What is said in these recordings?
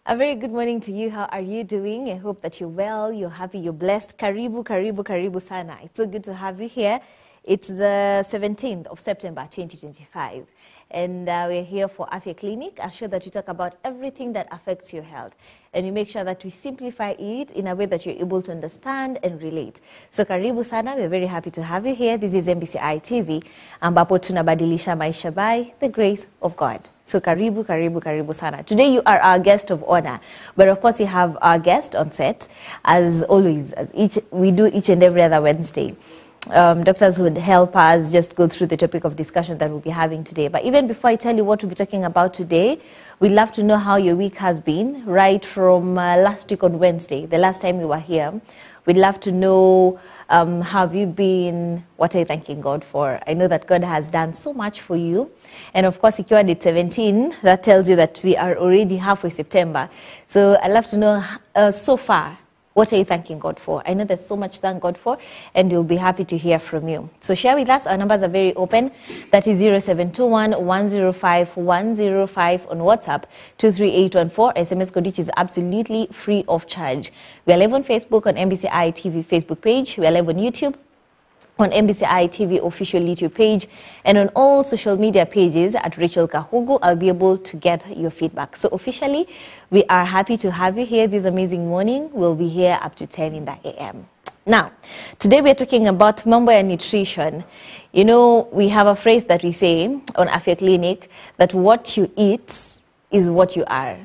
A very good morning to you. How are you doing? I hope that you're well, you're happy, you're blessed. Karibu sana. It's so good to have you here. It's the 17th of September 2025. And we're here for Afya Clinic, a show that we talk about everything that affects your health. And we make sure that we simplify it in a way that you're able to understand and relate. So karibu sana, we're very happy to have you here. This is MBCI TV, ambapo tunabadilisha maisha by the grace of God. So karibu sana. Today you are our guest of honor. But of course you have our guest on set, as always, we do each and every other Wednesday. Doctors would help us just go through the topic of discussion that we'll be having today. But even before I tell you what we'll be talking about today, we'd love to know how your week has been, right from last week on Wednesday, the last time you were here. We'd love to know, how have you been? What are you thanking God for? I know that God has done so much for you. And of course, if you are at 17, that tells you that we are already halfway September. So I'd love to know, so far, what are you thanking God for? I know there's so much to thank God for, and we'll be happy to hear from you. So share with us. Our numbers are very open. That is 0721 105 105 on WhatsApp, 23814. SMS code, which is absolutely free of charge. We are live on Facebook on MBCI TV Facebook page. We are live on YouTube on MBCI TV official YouTube page, and on all social media pages at Rachel Kahugu. I'll be able to get your feedback. So officially, we are happy to have you here this amazing morning. We'll be here up to 10 in the AM. Now, today we're talking about mambo ya nutrition. You know, we have a phrase that we say on Afya Clinic that what you eat is what you are.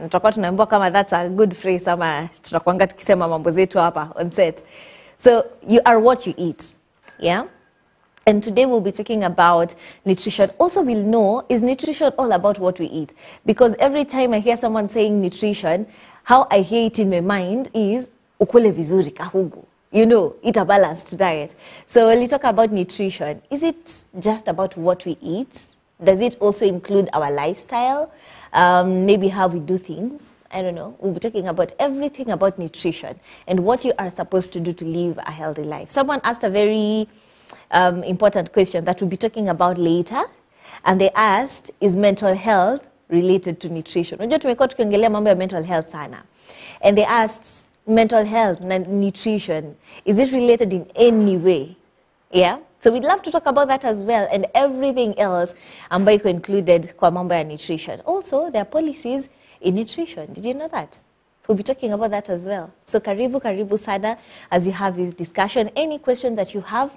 Tutakuwa tunaambiwa kama that's a good phrase, ama tutakuanga tukisema mambo zetu hapa on set. So you are what you eat, yeah? And today we'll be talking about nutrition. Also, we'll know, is nutrition all about what we eat? Because every time I hear someone saying nutrition, how I hear it in my mind is, ukule vizuri kahugu. You know, eat a balanced diet. So when you talk about nutrition, is it just about what we eat? Does it also include our lifestyle? Maybe how we do things? I don't know. We'll be talking about everything about nutrition and what you are supposed to do to live a healthy life. Someone asked a very important question that we'll be talking about later. And they asked, is mental health related to nutrition? Unajua tumekuwa tukiongelea mambo ya mental health sana. And they asked, mental health and nutrition, is it related in any way? Yeah? So we'd love to talk about that as well, and everything else ambayo iko included kwa mambo ya nutrition. Also, there are policies in nutrition. Did you know that? We'll be talking about that as well. So karibu sana as you have this discussion. Any question that you have,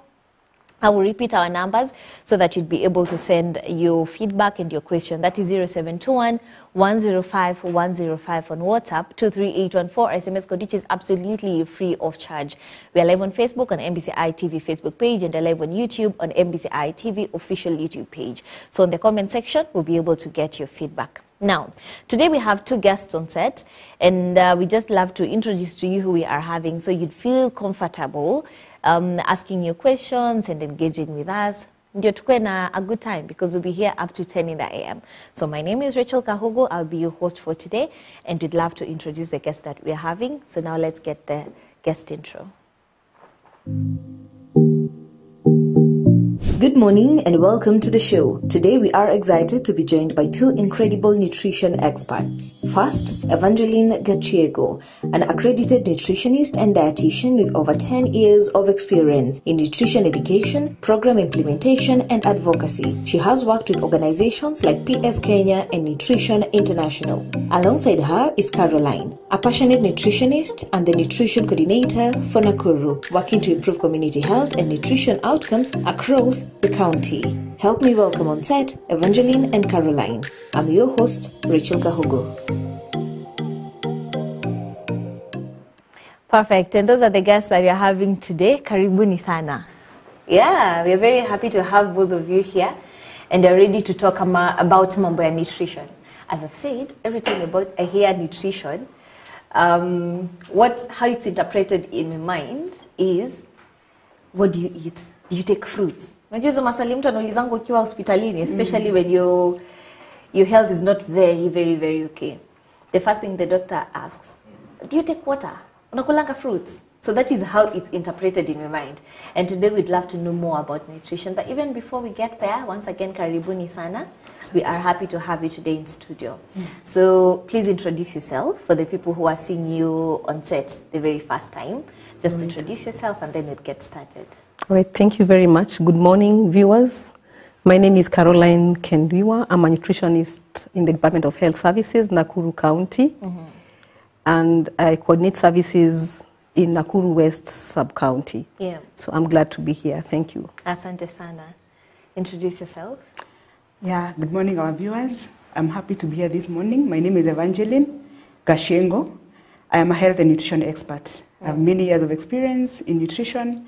I will repeat our numbers so that you'll be able to send your feedback and your question. That is 0721 105 105 on WhatsApp, 23814. SMS code, which is absolutely free of charge. We are live on Facebook on MBCI TV Facebook page, and live on YouTube on MBCI TV official YouTube page. So in the comment section, we'll be able to get your feedback. Now, today we have two guests on set, and we just love to introduce to you who we are having so you'd feel comfortable asking your questions and engaging with us. Ndio tukue na a good time, because we'll be here up to 10 in the AM. So my name is Rachel Kahugu. I'll be your host for today, and we'd love to introduce the guest that we're having. So now let's get the guest intro. Good morning and welcome to the show. Today we are excited to be joined by two incredible nutrition experts. First, Evangeline Gachiego, an accredited nutritionist and dietitian with over 10 years of experience in nutrition education, program implementation, and advocacy. She has worked with organizations like PS Kenya and Nutrition International. Alongside her is Caroline, a passionate nutritionist and the nutrition coordinator for Nakuru, working to improve community health and nutrition outcomes across the county. Help me welcome on set Evangeline and Caroline. I'm your host, Rachel Kahugu. Perfect. And those are the guests that we are having today. Karibuni sana. Yeah, we're very happy to have both of you here, and are ready to talk about mambo ya nutrition. As I've said, every time I hear nutrition, how it's interpreted in my mind is, what do you eat? Do you take fruits? Unajua hizo maswali mtu anaulizanga ukiwa hospitalini, especially when your health is not very okay. The first thing the doctor asks, do you take water? Unakulanga fruits? So that is how it's interpreted in my mind. And today we'd love to know more about nutrition. But even before we get there, once again, karibuni sana. We are happy to have you today in studio. So please introduce yourself for the people who are seeing you on set the very first time. Just introduce yourself and then we'll get started. All right, thank you very much. Good morning, viewers. My name is Caroline Kendwiwa. I'm a nutritionist in the Department of Health Services, Nakuru County. And I coordinate services in Nakuru West Sub-County. Yeah. So I'm glad to be here. Thank you. Asante sana. Introduce yourself. Yeah, good morning, our viewers. I'm happy to be here this morning. My name is Evangeline Gashengo. I am a health and nutrition expert. I have many years of experience in nutrition,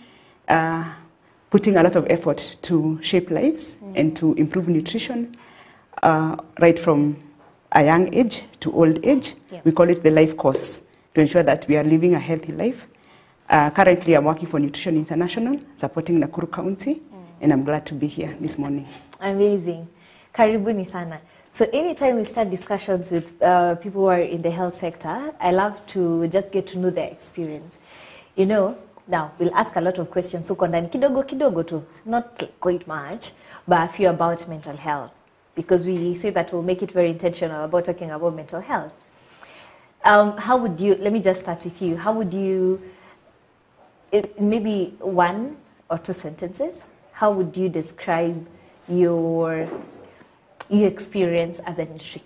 putting a lot of effort to shape lives and to improve nutrition, right from a young age to old age. Yeah. We call it the life course, to ensure that we are living a healthy life. Currently, I'm working for Nutrition International, supporting Nakuru County, and I'm glad to be here this morning. Amazing. Karibuni sana. So anytime we start discussions with people who are in the health sector, I love to just get to know their experience. You know, now we'll ask a lot of questions. So kondani kidogo tu, not quite much, but a few about mental health. Because we say that we'll make it very intentional about talking about mental health. How would you, let me just start with you. How would you, maybe one or two sentences, how would you describe your experience as a nutritionist?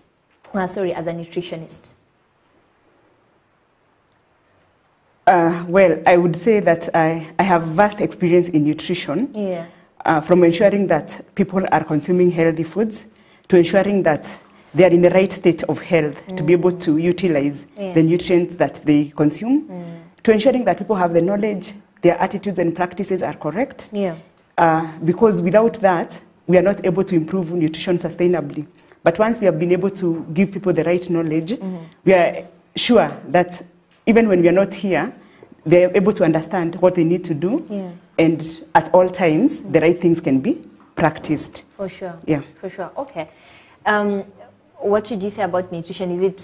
Well, I would say that I have vast experience in nutrition, from ensuring that people are consuming healthy foods to ensuring that they are in the right state of health to be able to utilize the nutrients that they consume, to ensuring that people have the knowledge, their attitudes and practices are correct. Because without that, we are not able to improve nutrition sustainably. But once we have been able to give people the right knowledge, we are sure that even when we are not here, they are able to understand what they need to do, and at all times, the right things can be practiced. For sure. Yeah. For sure. Okay. What should you say about nutrition? Is it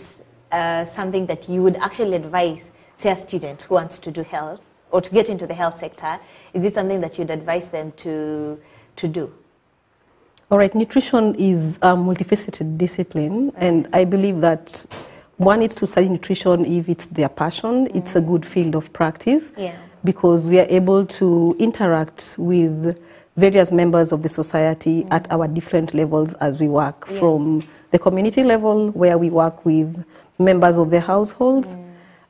something that you would actually advise, say, a student who wants to do health or to get into the health sector? Is it something that you'd advise them to do? All right, nutrition is a multifaceted discipline, and I believe that one needs to study nutrition if it's their passion. It's a good field of practice because we are able to interact with various members of the society at our different levels as we work, from the community level where we work with members of the households,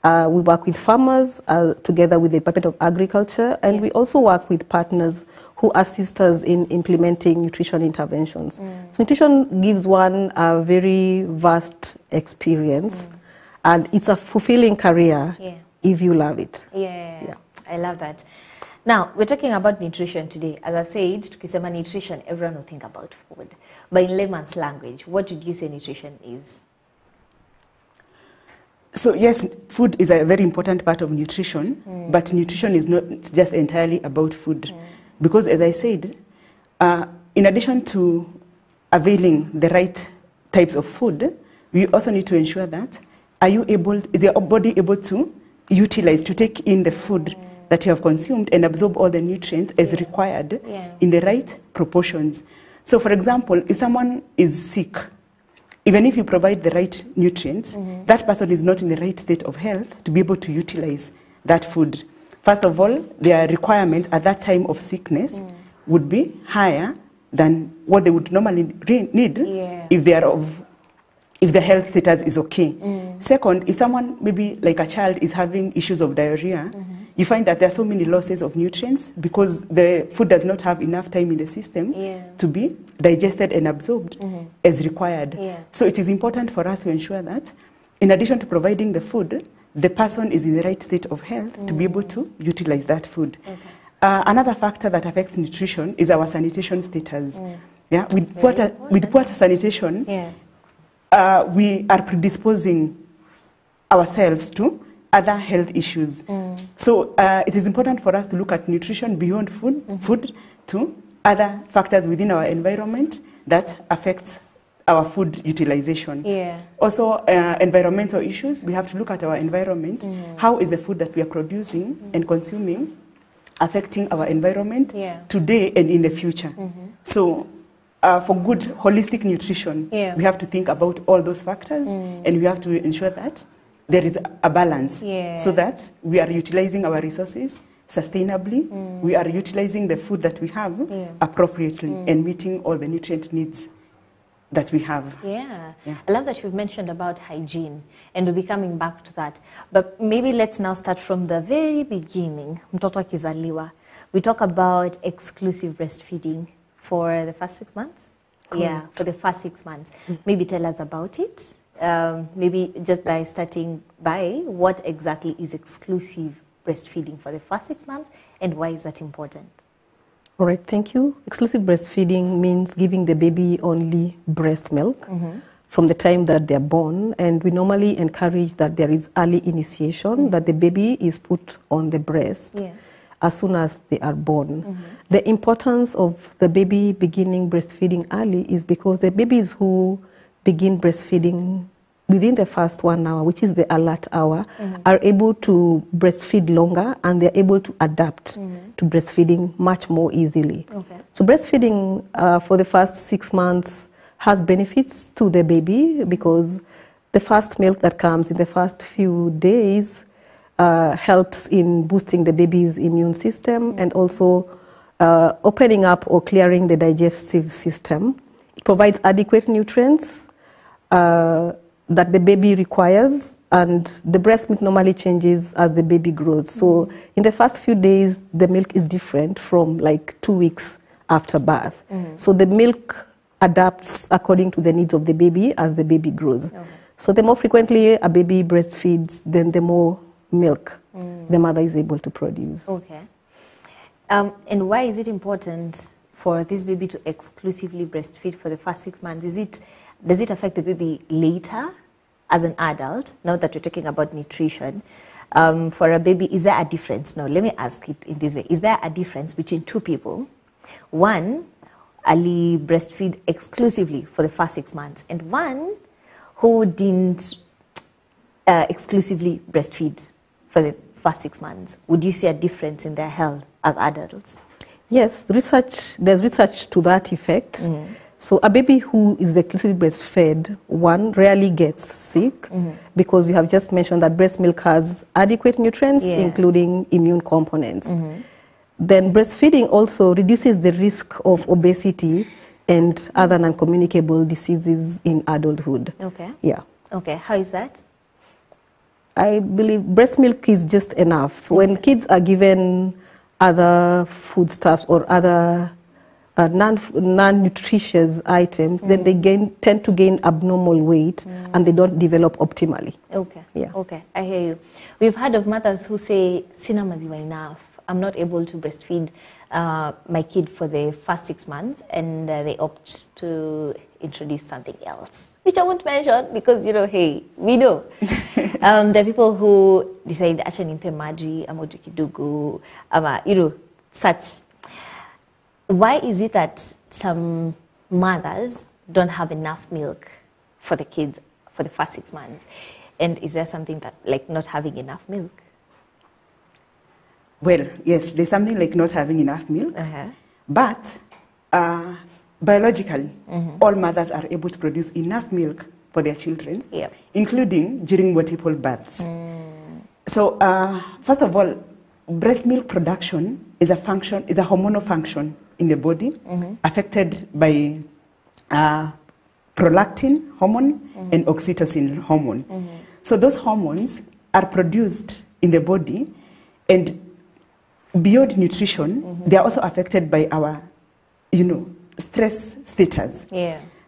we work with farmers together with the Department of Agriculture, and we also work with partners who assist us in implementing nutrition interventions. So nutrition gives one a very vast experience, and it's a fulfilling career if you love it. I love that. Now, we're talking about nutrition today. As I said, tukisema nutrition, everyone will think about food. But in layman's language, what would you say nutrition is? So yes, food is a very important part of nutrition, but nutrition is not just entirely about food. Because as I said, in addition to availing the right types of food, we also need to ensure that is your body able to utilize, to take in the food that you have consumed and absorb all the nutrients as required in the right proportions. So for example, if someone is sick, even if you provide the right nutrients, that person is not in the right state of health to be able to utilize that food. First of all, their requirements at that time of sickness would be higher than what they would normally need if they are if the health status is okay. Second, if someone, maybe like a child, is having issues of diarrhea, you find that there are so many losses of nutrients because the food does not have enough time in the system to be digested and absorbed as required. So it is important for us to ensure that in addition to providing the food, the person is in the right state of health to be able to utilize that food. Another factor that affects nutrition is our sanitation status. With poor sanitation, we are predisposing ourselves to other health issues. So it is important for us to look at nutrition beyond food to other factors within our environment that affects our food utilization. Yeah. Also, environmental issues. We have to look at our environment. How is the food that we are producing and consuming affecting our environment today and in the future? So, for good holistic nutrition, we have to think about all those factors, and we have to ensure that there is a balance, so that we are utilizing our resources sustainably, we are utilizing the food that we have appropriately, and meeting all the nutrient needs that we have. Yeah. I love that you've mentioned about hygiene, and we'll be coming back to that. But maybe let's now start from the very beginning. Mtoto akizaliwa. We talk about exclusive breastfeeding for the first 6 months. Correct. Yeah, for the first 6 months. Maybe tell us about it. Maybe just by starting by what exactly is exclusive breastfeeding for the first 6 months, and why is that important? All right, thank you. Exclusive breastfeeding means giving the baby only breast milk from the time that they're born, and we normally encourage that there is early initiation, that the baby is put on the breast as soon as they are born. The importance of the baby beginning breastfeeding early is because the babies who begin breastfeeding within the first 1 hour, which is the alert hour, are able to breastfeed longer, and they're able to adapt to breastfeeding much more easily. Okay. So breastfeeding for the first 6 months has benefits to the baby, because the first milk that comes in the first few days helps in boosting the baby's immune system, and also opening up or clearing the digestive system. It provides adequate nutrients that the baby requires, and the breast milk normally changes as the baby grows. So in the first few days, the milk is different from like 2 weeks after birth. So the milk adapts according to the needs of the baby as the baby grows. So the more frequently a baby breastfeeds, then the more milk the mother is able to produce. Okay. And why is it important for this baby to exclusively breastfeed for the first 6 months? Does it affect the baby later as an adult? Now that we're talking about nutrition, for a baby, is there a difference? No, let me ask it in this way. Is there a difference between two people? One only breastfeed exclusively for the first 6 months, and one who didn't exclusively breastfeed for the first 6 months. Would you see a difference in their health as adults? Yes, there's research to that effect. So a baby who is exclusively breastfed, one, rarely gets sick, because we have just mentioned that breast milk has adequate nutrients, including immune components. Then breastfeeding also reduces the risk of obesity and other non-communicable diseases in adulthood. Okay. Yeah. Okay, how is that? I believe breast milk is just enough. When kids are given other foodstuffs or other non-nutritious items, then they tend to gain abnormal weight, and they don't develop optimally. Okay. Yeah. Okay, I hear you. We've heard of mothers who say, "Sina maziwa enough. I'm not able to breastfeed my kid for the first 6 months," and they opt to introduce something else, which I won't mention because, hey, we know. There are people who decide, acha nimpe maji, ama kidogo, ama, such. Why is it that some mothers don't have enough milk for the kids for the first 6 months? And is there something that, like, not having enough milk? Well, yes, there's something like not having enough milk, but biologically, all mothers are able to produce enough milk for their children, including during multiple births. So, first of all, breast milk production is a hormonal function in the body, affected by prolactin hormone and oxytocin hormone. So those hormones are produced in the body, and beyond nutrition, they are also affected by our, stress status.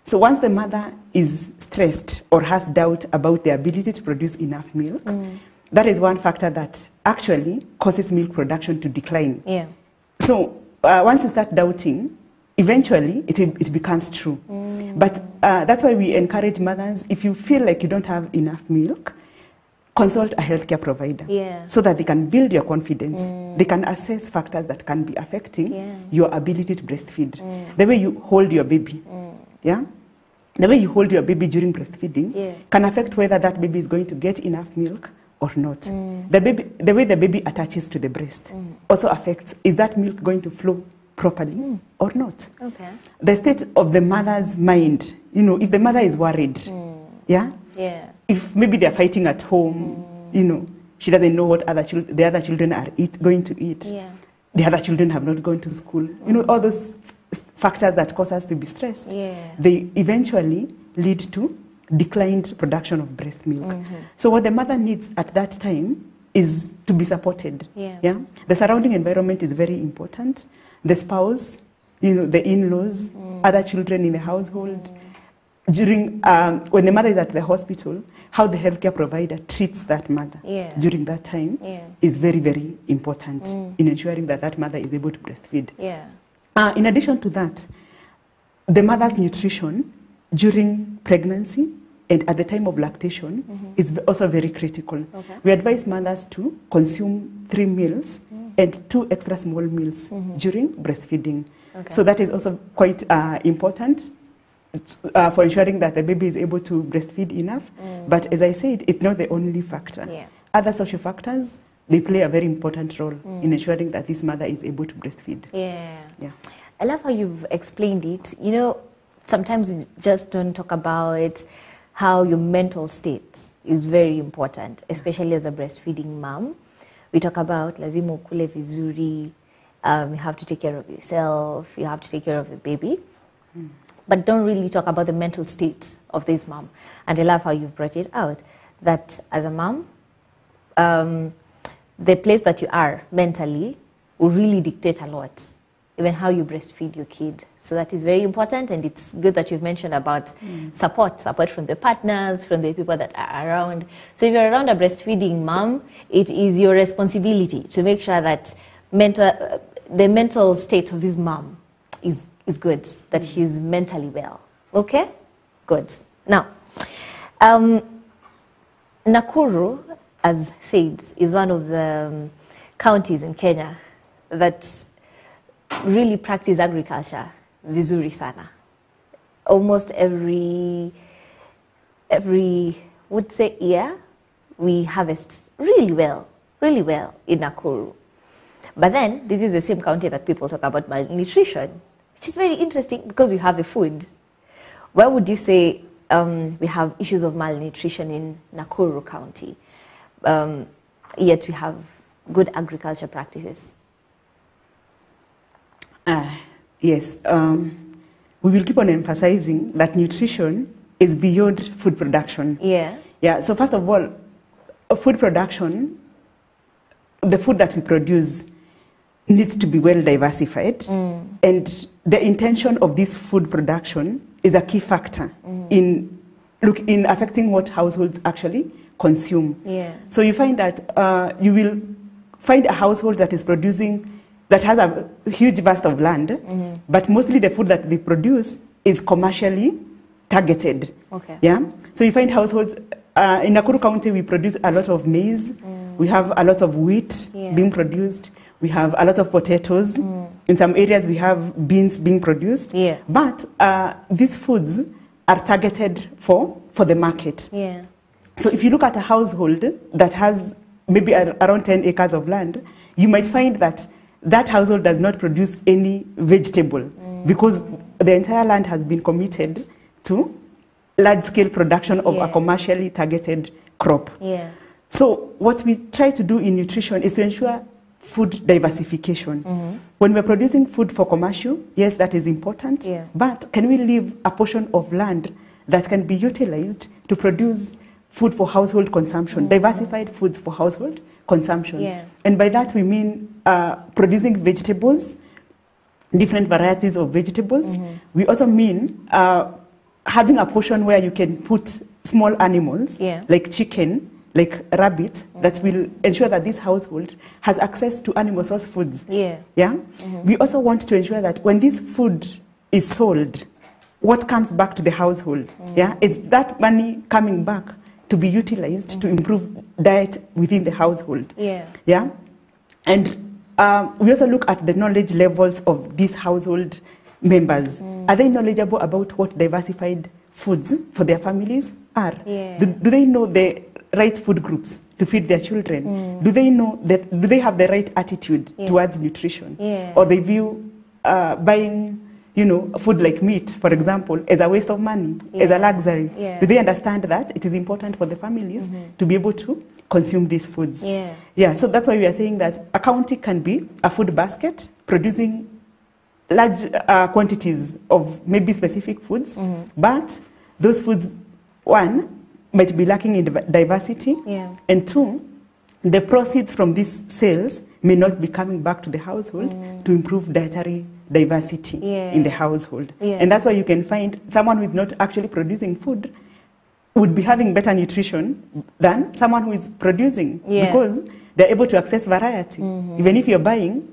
So once the mother is stressed or has doubt about the ability to produce enough milk, that is one factor that actually causes milk production to decline. So once you start doubting, eventually it becomes true. But that's why we encourage mothers, if you feel like you don't have enough milk, consult a healthcare provider so that they can build your confidence. They can assess factors that can be affecting your ability to breastfeed, the way you hold your baby. the way you hold your baby during breastfeeding can affect whether that baby is going to get enough milk or not. The way the baby attaches to the breast also affects, is that milk going to flow properly or not? Okay. The state of the mother's mind, you know, if the mother is worried, if maybe they're fighting at home, you know, she doesn't know what the other children are going to eat. The other children have not gone to school. You know, all those factors that cause us to be stressed, they eventually lead to declined production of breast milk. So what the mother needs at that time is to be supported. The surrounding environment is very important. The spouse, you know, the in-laws, other children in the household. During when the mother is at the hospital, how the healthcare provider treats that mother during that time is very, very important in ensuring that that mother is able to breastfeed. In addition to that, the mother's nutrition during pregnancy and at the time of lactation is also very critical. We advise mothers to consume 3 meals and 2 extra small meals during breastfeeding. So that is also quite important for ensuring that the baby is able to breastfeed enough. But as I said, it's not the only factor. Other social factors, they play a very important role in ensuring that this mother is able to breastfeed. I love how you've explained it. You know, sometimes we just don't talk about how your mental state is very important, especially as a breastfeeding mom. We talk about lazima ukule vizuri, you have to take care of yourself, you have to take care of the baby, but don't really talk about the mental state of this mom. And I love how you've brought it out, that as a mom, the place that you are mentally will really dictate a lot, even how you breastfeed your kid. So that is very important, and it's good that you've mentioned about support from the partners, from the people that are around. So if you're around a breastfeeding mom, it is your responsibility to make sure that the mental state of this mom is good, that she's mentally well. Okay? Good. Now, Nakuru, as said, is one of the counties in Kenya that really practice agriculture vizuri sana. Almost every would say year, we harvest really well in Nakuru. But then, this is the same county that people talk about malnutrition, which is very interesting because we have the food. Why would you say we have issues of malnutrition in Nakuru County, yet we have good agriculture practices? Yes, we will keep on emphasizing that nutrition is beyond food production. So first of all, food production, the food that we produce needs to be well diversified, and the intention of this food production is a key factor in affecting what households actually consume. So you find that you will find a household that is producing, that has a huge vast of land, but mostly the food that they produce is commercially targeted. So you find households, in Nakuru County we produce a lot of maize, we have a lot of wheat being produced, we have a lot of potatoes, in some areas we have beans being produced, but these foods are targeted for the market. So if you look at a household that has maybe around 10 acres of land, you might find that that household does not produce any vegetable because the entire land has been committed to large-scale production of a commercially targeted crop. So what we try to do in nutrition is to ensure food diversification. When we're producing food for commercial, yes, that is important, but can we leave a portion of land that can be utilized to produce food for household consumption, diversified foods for household consumption? And by that we mean producing vegetables, different varieties of vegetables. We also mean having a portion where you can put small animals like chicken, like rabbits, that will ensure that this household has access to animal source foods. We also want to ensure that when this food is sold, what comes back to the household, is that money coming back to be utilized to improve diet within the household. And we also look at the knowledge levels of these household members. Are they knowledgeable about what diversified foods for their families are. Yeah. Do they know the right food groups to feed their children? Do they know that? Do they have the right attitude towards nutrition? Or they view buying, food like meat, for example, as a waste of money, as a luxury? Do they understand that it is important for the families to be able to consume these foods? So that's why we are saying that a county can be a food basket producing large quantities of maybe specific foods, but those foods, one, might be lacking in diversity, and two, the proceeds from these sales may not be coming back to the household to improve dietary diversity in the household. And that's why you can find someone who is not actually producing food would be having better nutrition than someone who is producing, because they're able to access variety. Even if you're buying,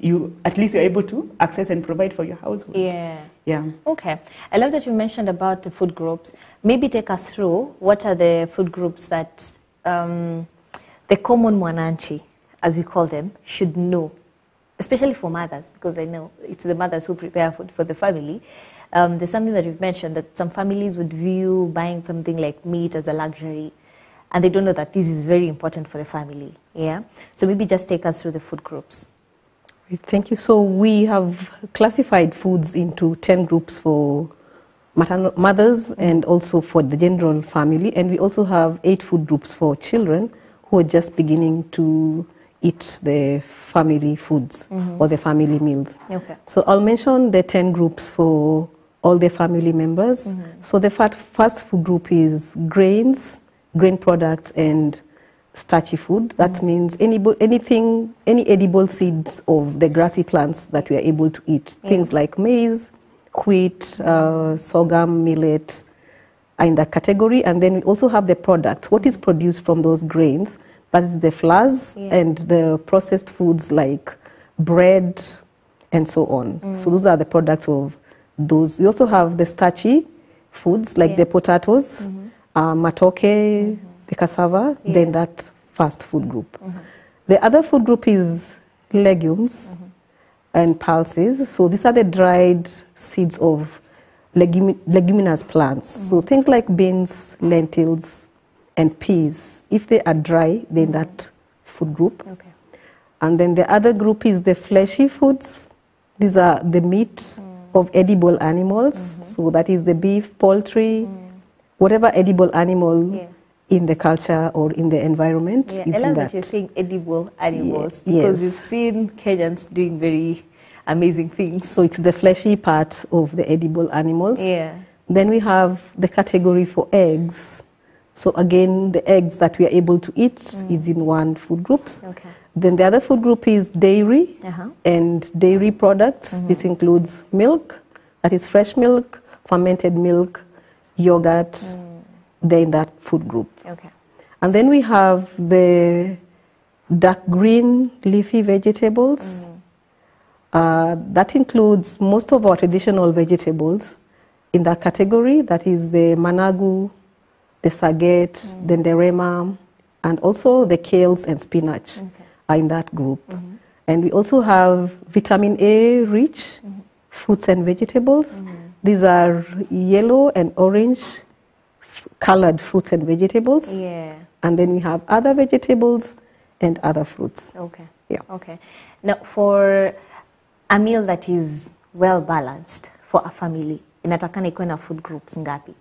at least you're able to access and provide for your household. Okay. I love that you mentioned about the food groups. Maybe take us through what are the food groups that the common mwananchi, as we call them, should know, especially for mothers, because I know it's the mothers who prepare food for the family. There's something that you've mentioned, that some families would view buying something like meat as a luxury, and they don't know that this is very important for the family. So maybe just take us through the food groups. Thank you. So we have classified foods into 10 groups for mothers and also for the general family, and we also have 8 food groups for children who are just beginning to eat the family foods or the family meals. So I'll mention the 10 groups for all the family members. So the first food group is grains, grain products, and starchy food. That means any edible seeds of the grassy plants that we are able to eat. Things like maize, wheat, sorghum, millet are in that category. And then we also have the products. What is produced from those grains? That is the flours and the processed foods like bread and so on. So those are the products of those. We also have the starchy foods like the potatoes, matoke, the cassava, then that first food group. The other food group is legumes and pulses. So these are the dried seeds of leguminous plants. So things like beans, lentils, and peas. If they are dry, then that food group. And then the other group is the fleshy foods. These are the meat of edible animals. So that is the beef, poultry, whatever edible animal in the culture or in the environment. I love that you're saying edible animals, because we've seen Kenyans doing very amazing things. So it's the fleshy part of the edible animals. Then we have the category for eggs. So again, the eggs that we are able to eat is in one food group. Then the other food group is dairy and dairy products. This includes milk, that is fresh milk, fermented milk, yogurt. They're in that food group. And then we have the dark green leafy vegetables. That includes most of our traditional vegetables in that category. That is the managu, the saget, then the rema, and also the kales and spinach are in that group. And we also have vitamin A rich fruits and vegetables. These are yellow and orange colored fruits and vegetables. And then we have other vegetables and other fruits. Now, for a meal that is well balanced for a family, inatakana ikuwe na food groups ngapi?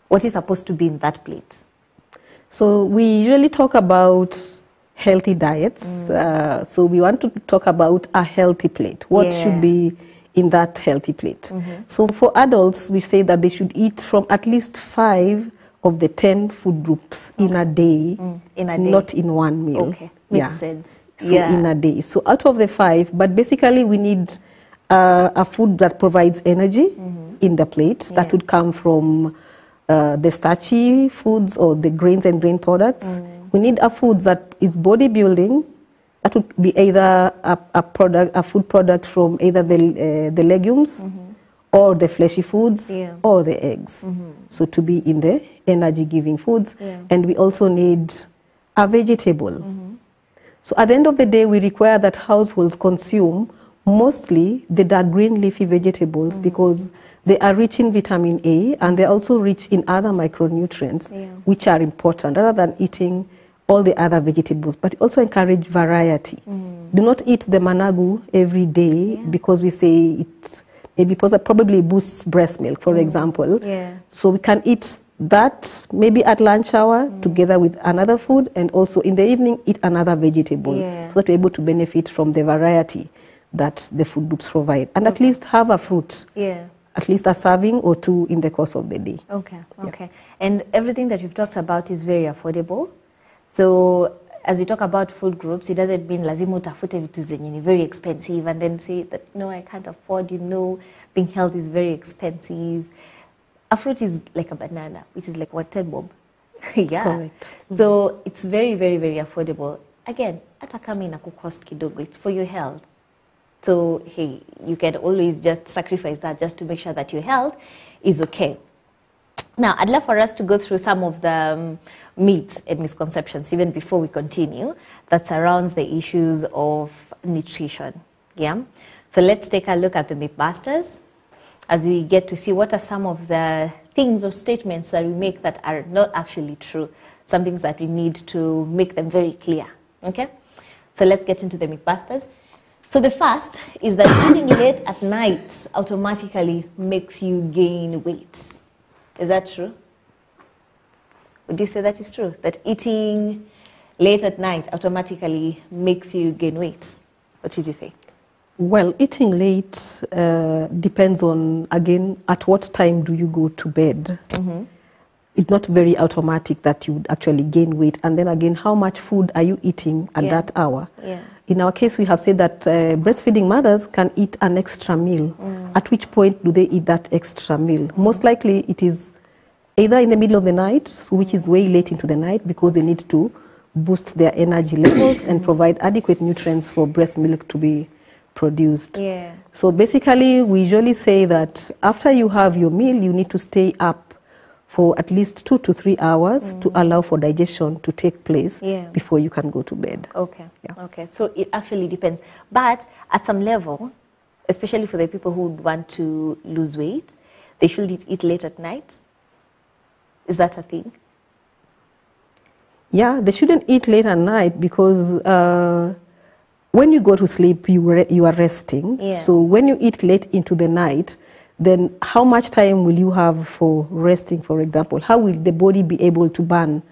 What is supposed to be in that plate? So we usually talk about healthy diets. So we want to talk about a healthy plate. What should be in that healthy plate? So for adults, we say that they should eat from at least 5 of the 10 food groups in a day, not in one meal. Makes sense. So in a day. So out of the 5, but basically we need a food that provides energy in the plate. That would come from the starchy foods or the grains and grain products. We need a food that is bodybuilding. That would be either a food product from either the legumes or the fleshy foods or the eggs. So to be in the energy-giving foods. And we also need a vegetable. So at the end of the day, we require that households consume mostly the dark green leafy vegetables because they are rich in vitamin A and they're also rich in other micronutrients which are important rather than eating all the other vegetables, but also encourage variety. Do not eat the managu every day because we say it maybe probably boosts breast milk, for example. So we can eat that maybe at lunch hour together with another food, and also in the evening eat another vegetable so that we're able to benefit from the variety that the food groups provide. And at least have a fruit. At least a serving or two in the course of the day. Okay. And everything that you've talked about is very affordable. So as you talk about food groups, it doesn't mean lazima utafute vitu zenye ni very expensive and then say that, no, I can't afford, being healthy is very expensive. A fruit is like a banana, which is like what, 10 bob? Correct. So it's very, very, very affordable. Again, hata kama inakucost kidogo, it's for your health. So, hey, you can always just sacrifice that just to make sure that your health is okay. Now, I'd love for us to go through some of the myths and misconceptions, even before we continue, that surrounds the issues of nutrition. So let's take a look at the mythbusters as we get to see what are some of the things or statements that we make that are not actually true, some things that we need to make them very clear. Okay? So let's get into the mythbusters. So the first is that eating late at night automatically makes you gain weight. Is that true? Would you say that is true? That eating late at night automatically makes you gain weight? What would you say? Well, eating late depends on, again, at what time do you go to bed? It's not very automatic that you would actually gain weight. And then again, how much food are you eating at that hour? In our case, we have said that breastfeeding mothers can eat an extra meal. At which point do they eat that extra meal? Most likely it is either in the middle of the night, which is way late into the night because they need to boost their energy levels and provide adequate nutrients for breast milk to be produced. So basically, we usually say that after you have your meal, you need to stay up for at least 2 to 3 hours to allow for digestion to take place before you can go to bed. Okay, so it actually depends. But at some level, especially for the people who would want to lose weight, they should eat late at night. Is that a thing? Yeah, they shouldn't eat late at night because when you go to sleep, you are resting. So when you eat late into the night, then how much time will you have for resting, for example? How will the body be able to burn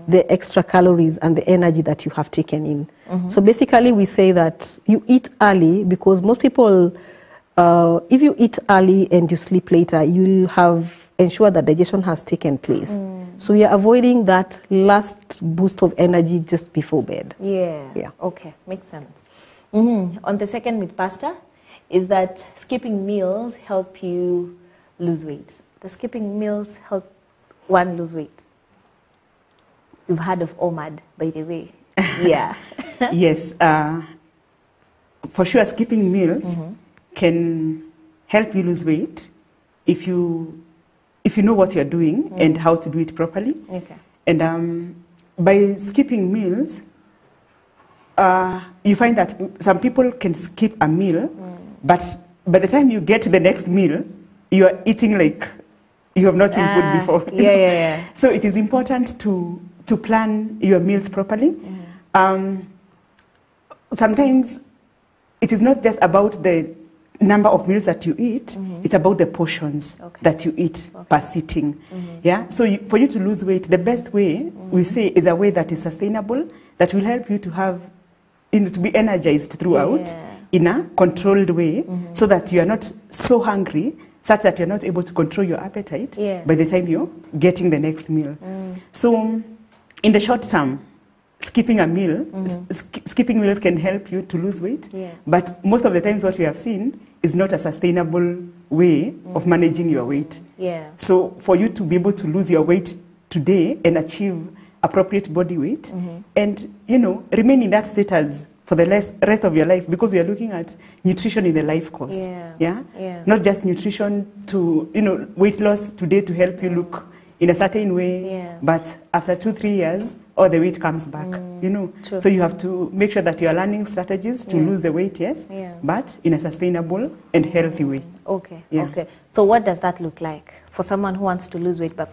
the extra calories and the energy that you have taken in? So basically we say that you eat early because most people, if you eat early and you sleep later, you will have ensured that digestion has taken place. So we are avoiding that last boost of energy just before bed. Okay, makes sense. On the second myth, Pastor, is that skipping meals help you lose weight. Does skipping meals help one lose weight? You've heard of OMAD, by the way. Yes. For sure, skipping meals can help you lose weight if you know what you're doing and how to do it properly. And by skipping meals, you find that some people can skip a meal, but by the time you get to the next meal, you are eating like you have not seen food before. So it is important to plan your meals properly. Sometimes it is not just about the number of meals that you eat, it's about the portions that you eat per sitting. So for you to lose weight, the best way we say is a way that is sustainable, that will help you to have, to be energized throughout in a controlled way, so that you are not so hungry, such that you're not able to control your appetite by the time you're getting the next meal. So in the short term, skipping a meal, skipping meals can help you to lose weight, but most of the times what we have seen is not a sustainable way of managing your weight. So for you to be able to lose your weight today and achieve appropriate body weight and, remain in that status for the rest of your life, because we are looking at nutrition in the life course. Not just nutrition to, weight loss today to help you look in a certain way, but after 2-3 years, all the weight comes back, you know. True. So you have to make sure that you are learning strategies to lose the weight, yes, but in a sustainable and healthy way. Okay, Yeah. okay. So what does that look like for someone who wants to lose weight but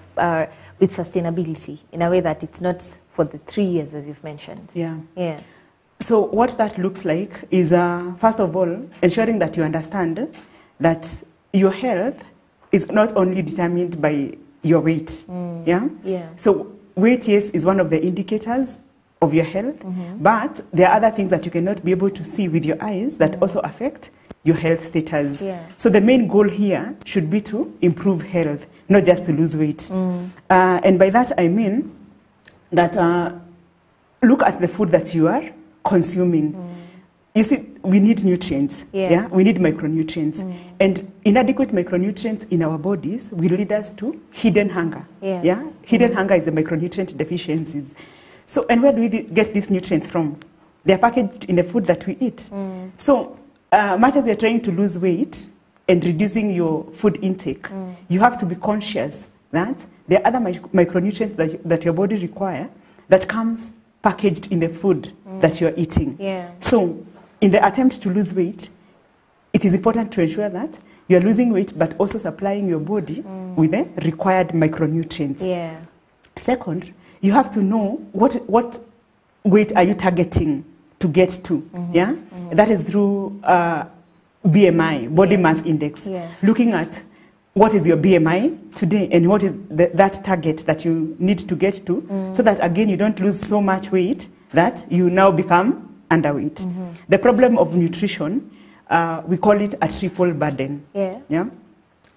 with sustainability in a way that it's not for the 3 years as you've mentioned? Yeah. So what that looks like is, first of all, ensuring that you understand that your health is not only determined by your weight. Yeah. So weight, yes, is one of the indicators of your health, but there are other things that you cannot be able to see with your eyes that also affect your health status. So the main goal here should be to improve health, not just to lose weight. And by that I mean that look at the food that you are consuming. You see, we need nutrients. We need micronutrients. And inadequate micronutrients in our bodies will lead us to hidden hunger. Hidden hunger is the micronutrient deficiencies. So, and where do we get these nutrients from? They are packaged in the food that we eat. So, much as you're trying to lose weight and reducing your food intake, you have to be conscious that there are other micronutrients that your body require that comes packaged in the food that you're eating. So, in the attempt to lose weight, it is important to ensure that you're losing weight but also supplying your body with the required micronutrients. Second, you have to know what weight are you targeting to get to. That is through BMI, body mass index. Looking at what is your BMI today and what is that target that you need to get to, so that again you don't lose so much weight that you now become underweight. The problem of nutrition, we call it a triple burden.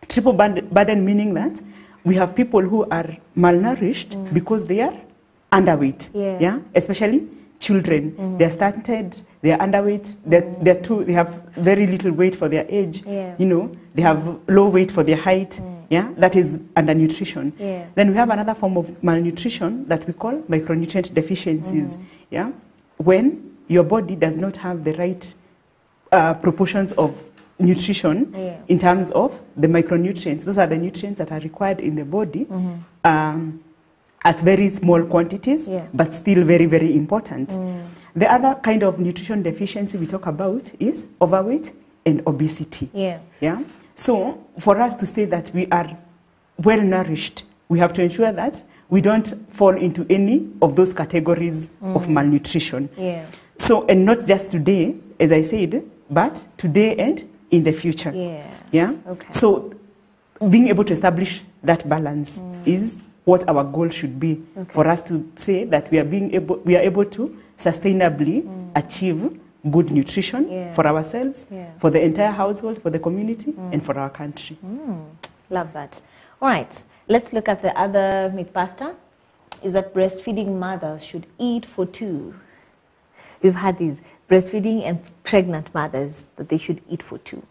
Triple burden meaning that we have people who are malnourished because they are underweight. Especially children. They are stunted, they are underweight, they have very little weight for their age. You know, they have low weight for their height. That is undernutrition. Then we have another form of malnutrition that we call micronutrient deficiencies. When your body does not have the right proportions of nutrition in terms of the micronutrients. Those are the nutrients that are required in the body at very small quantities, but still very, very important. The other kind of nutrition deficiency we talk about is overweight and obesity. So for us to say that we are well nourished, we have to ensure that we don't fall into any of those categories of malnutrition. So, and not just today, as I said, but today and in the future. So being able to establish that balance is what our goal should be, for us to say that we are able to sustainably achieve good nutrition for ourselves, for the entire household, for the community, and for our country. Love that. All right, let's look at the other myth, Pastor, is that breastfeeding mothers should eat for two. We've had these breastfeeding and pregnant mothers that they should eat for two.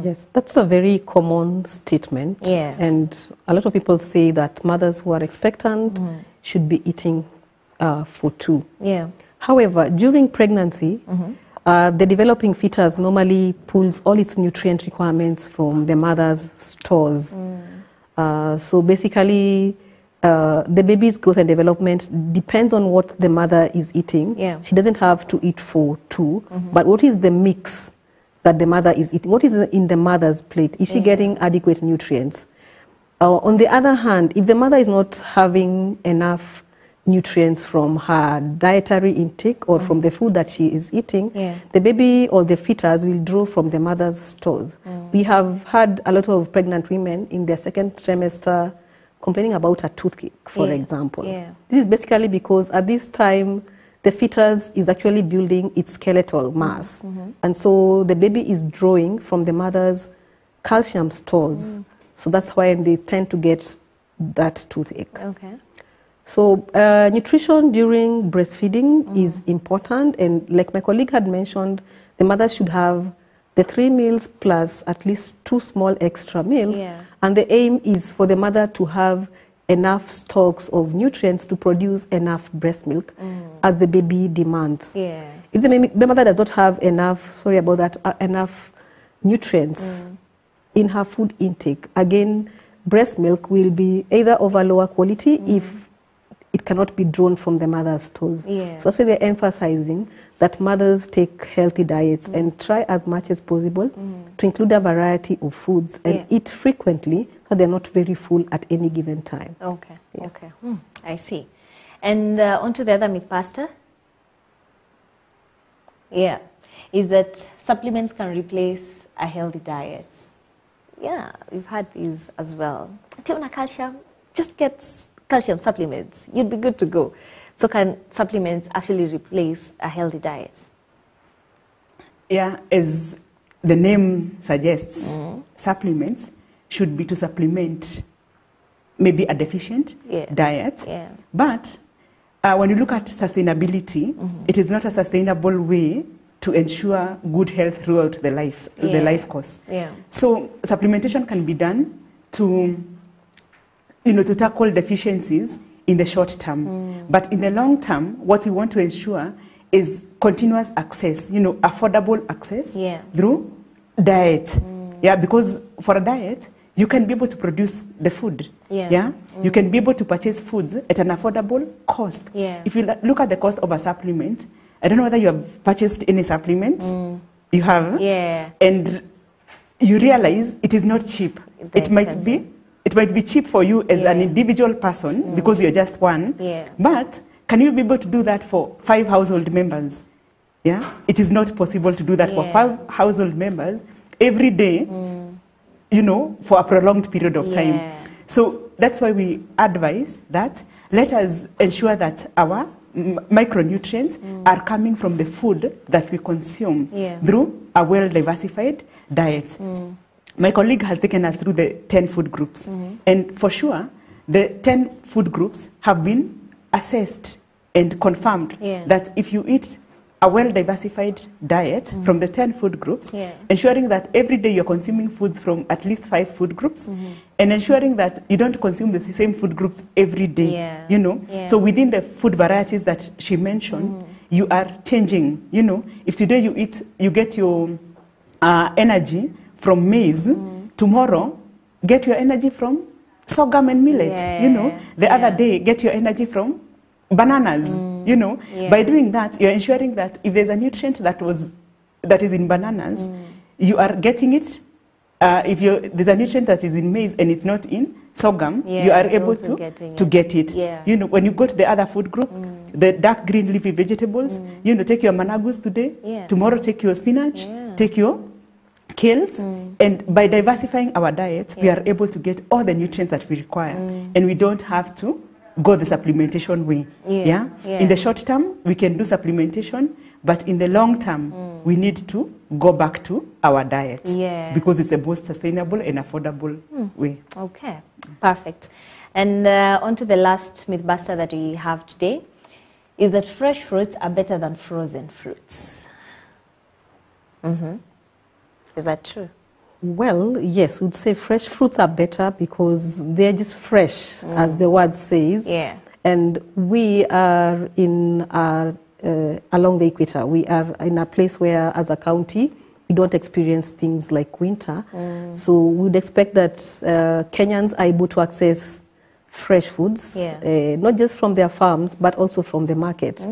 Yes, that's a very common statement. And a lot of people say that mothers who are expectant should be eating for two. However, during pregnancy, the developing fetus normally pulls all its nutrient requirements from the mother's stores. So basically, the baby's growth and development depends on what the mother is eating. She doesn't have to eat for two, but what is the mix that the mother is eating? What is in the mother's plate? Is she getting adequate nutrients? On the other hand, if the mother is not having enough nutrients from her dietary intake or from the food that she is eating, the baby or the fetus will draw from the mother's stores. We have had a lot of pregnant women in their second trimester complaining about a toothache, for example. This is basically because at this time, the fetus is actually building its skeletal mass. And so the baby is drawing from the mother's calcium stores. So that's why they tend to get that toothache. So nutrition during breastfeeding is important. And like my colleague had mentioned, the mother should have the 3 meals plus at least 2 small extra meals. And the aim is for the mother to have enough stocks of nutrients to produce enough breast milk as the baby demands. If the mother does not have enough, enough nutrients in her food intake, again, breast milk will be either of a lower quality if it cannot be drawn from the mother's stores. So that's why we're emphasizing that mothers take healthy diets and try as much as possible to include a variety of foods and eat frequently so they're not very full at any given time. Okay, okay. I see. And on to the other myth, Pastor. Yeah, is that supplements can replace a healthy diet. Yeah, we've had these as well. Tiona calcium, just get calcium supplements. You'd be good to go. So can supplements actually replace a healthy diet? Yeah, as the name suggests, supplements should be to supplement maybe a deficient diet. But when you look at sustainability, it is not a sustainable way to ensure good health throughout the life course. So supplementation can be done to, to tackle deficiencies in the short term. But in the long term, what we want to ensure is continuous access, affordable access through diet. Because for a diet, you can be able to produce the food. You can be able to purchase foods at an affordable cost. If you look at the cost of a supplement, I don't know whether you have purchased any supplement. You have? And you realize it is not cheap. It might be cheap for you as an individual person because you're just one. But can you be able to do that for 5 household members? It is not possible to do that for 5 household members every day, for a prolonged period of time. So that's why we advise that let us ensure that our micronutrients are coming from the food that we consume through a well-diversified diet. My colleague has taken us through the 10 food groups. And for sure, the 10 food groups have been assessed and confirmed that if you eat a well-diversified diet from the 10 food groups, ensuring that every day you're consuming foods from at least 5 food groups, and ensuring that you don't consume the same food groups every day, So within the food varieties that she mentioned, you are changing, If today you get your energy from maize, tomorrow get your energy from sorghum and millet, The other day get your energy from bananas, By doing that, you're ensuring that if there's a nutrient that is in bananas, you are getting it. If there's a nutrient that is in maize and it's not in sorghum, you are able to get it. When you go to the other food group, the dark green leafy vegetables, take your managus today, tomorrow take your spinach, take your kales, and by diversifying our diet, we are able to get all the nutrients that we require, and we don't have to go the supplementation way. In the short term, we can do supplementation, but in the long term, we need to go back to our diet because it's the most sustainable and affordable way. Okay, perfect. And on to the last mythbuster that we have today is that fresh fruits are better than frozen fruits. Is that true? Well, yes, we'd say fresh fruits are better because they're just fresh, as the word says. And we are in along the equator. We are in a place where, as a county, we don't experience things like winter. So we'd expect that Kenyans are able to access fresh foods, not just from their farms, but also from the market,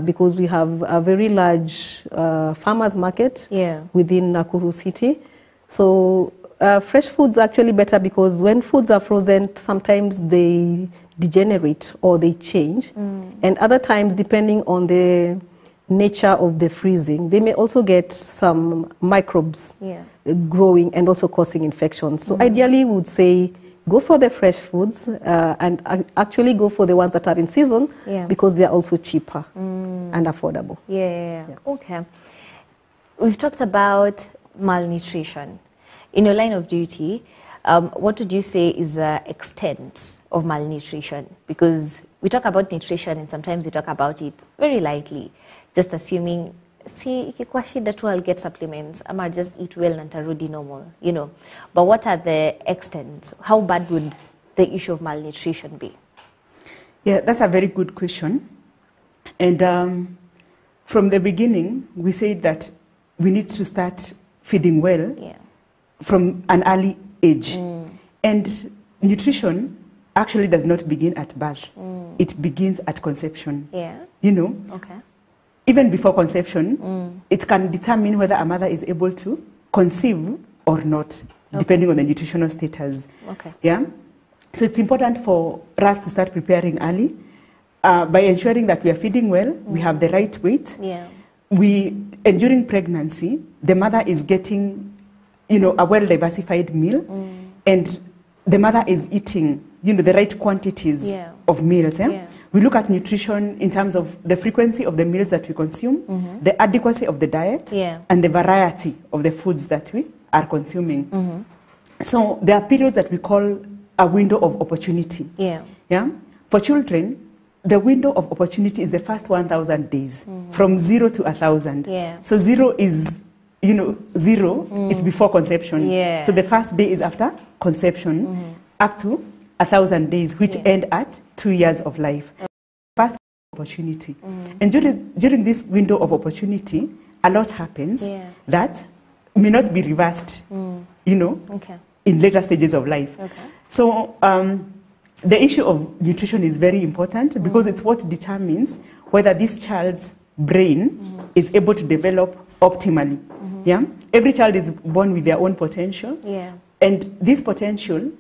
because we have a very large farmers market within Nakuru City. So fresh foods are actually better because when foods are frozen, sometimes they degenerate or they change. And other times, depending on the nature of the freezing, they may also get some microbes growing and also causing infections. So ideally, we would say go for the fresh foods and actually go for the ones that are in season because they are also cheaper and affordable. Okay. We've talked about malnutrition. In your line of duty, what would you say is the extent of malnutrition? Because we talk about nutrition and sometimes we talk about it very lightly, just assuming, see, ikikuwa shida tu I'll get supplements, I'll just eat well and tarudi normal, But what are the extents? How bad would the issue of malnutrition be? Yeah, that's a very good question. And from the beginning, we said that we need to start feeding well from an early age. And nutrition actually does not begin at birth. It begins at conception. Yeah. You know, Okay. even before conception, it can determine whether a mother is able to conceive or not, depending on the nutritional status. Okay. Yeah. So it's important for us to start preparing early by ensuring that we are feeding well, we have the right weight. Yeah. And during pregnancy, the mother is getting, you know, a well-diversified meal, and the mother is eating, you know, the right quantities of meals. Yeah? Yeah. We look at nutrition in terms of the frequency of the meals that we consume, the adequacy of the diet, and the variety of the foods that we are consuming. So there are periods that we call a window of opportunity. Yeah. Yeah? For children, the window of opportunity is the first 1,000 days, from 0 to 1,000. Yeah. So 0 is, you know, 0, it's before conception. Yeah. So the first day is after conception, up to 1,000 days, which end at 2 years of life. First opportunity. And during this window of opportunity, a lot happens that may not be reversed, you know, in later stages of life. Okay. So the issue of nutrition is very important because it's what determines whether this child's brain is able to develop optimally. Yeah? Every child is born with their own potential. Yeah. And this potential,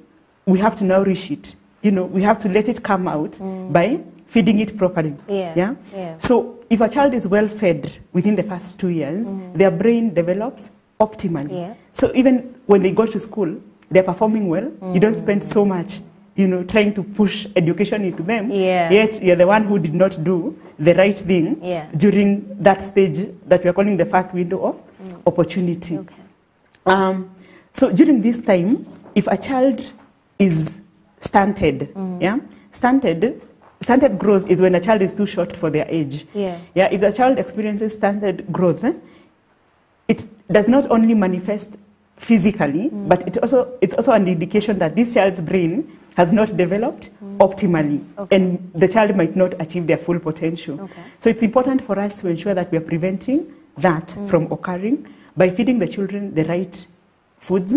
we have to nourish it. You know, we have to let it come out by feeding it properly. Yeah. So if a child is well fed within the first 2 years, their brain develops optimally. Yeah. So even when they go to school, they're performing well. You don't spend so much, you know, trying to push education into them. Yet you're the one who did not do the right thing during that stage that we are calling the first window of opportunity. Okay. So during this time, if a child is stunted, stunted growth is when a child is too short for their age. If the child experiences stunted growth, it does not only manifest physically, but it's also an indication that this child's brain has not developed optimally, and the child might not achieve their full potential. So it's important for us to ensure that we are preventing that from occurring by feeding the children the right foods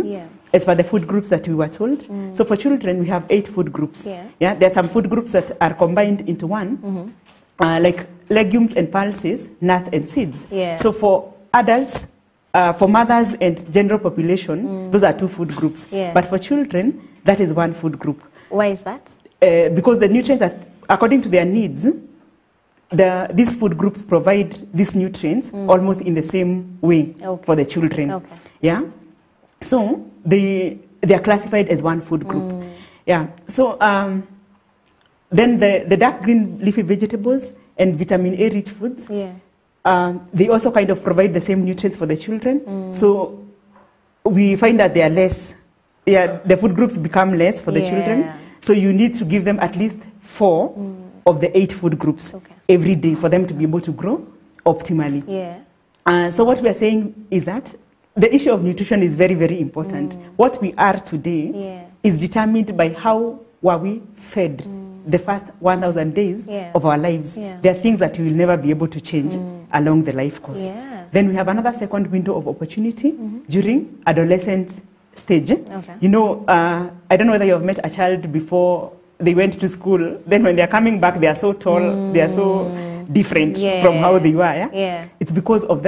as per the food groups that we were told. So for children, we have 8 food groups. There are some food groups that are combined into one, like legumes and pulses, nuts and seeds. So for adults, for mothers and general population, those are 2 food groups. But for children, that is 1 food group. Why is that? Because the nutrients, according to their needs, these food groups provide these nutrients almost in the same way for the children. Yeah. So they are classified as 1 food group. So then the dark green leafy vegetables and vitamin A rich foods, they also kind of provide the same nutrients for the children. So we find that they are less. The food groups become less for the children. So you need to give them at least 4 of the 8 food groups every day for them to be able to grow optimally. So what we are saying is that the issue of nutrition is very, very important. What we are today is determined by how were we fed the first 1,000 days of our lives. There are things that we will never be able to change along the life course. Then we have another second window of opportunity during adolescent stage. You know, I don't know whether you have met a child before they went to school. Then when they're coming back, they are so tall, they are so different from how they were. It's because of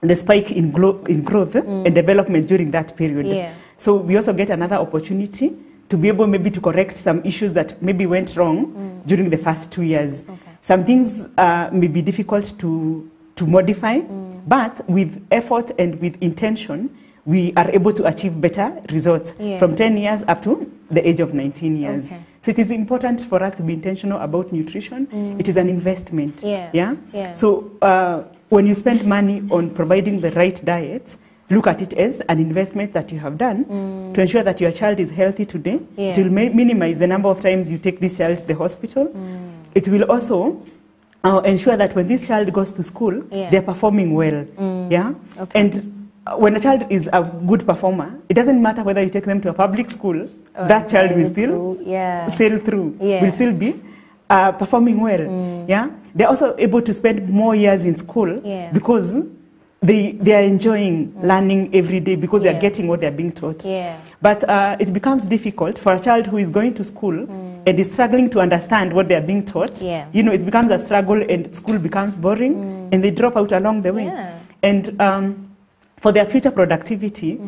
the spike in growth and development during that period. So we also get another opportunity to be able maybe to correct some issues that maybe went wrong during the first 2 years. Some things may be difficult to modify, but with effort and with intention, we are able to achieve better results from 10 years up to the age of 19 years. So it is important for us to be intentional about nutrition. It is an investment. So when you spend money on providing the right diet, look at it as an investment that you have done to ensure that your child is healthy today. It will minimize the number of times you take this child to the hospital. It will also ensure that when this child goes to school, they're performing well. And when a child is a good performer, it doesn't matter whether you take them to a public school, that child will still sail through, will still be performing well. They're also able to spend more years in school because they are enjoying learning every day because they're getting what they're being taught. But it becomes difficult for a child who is going to school and is struggling to understand what they're being taught. You know, it becomes a struggle and school becomes boring and they drop out along the way. And for their future productivity,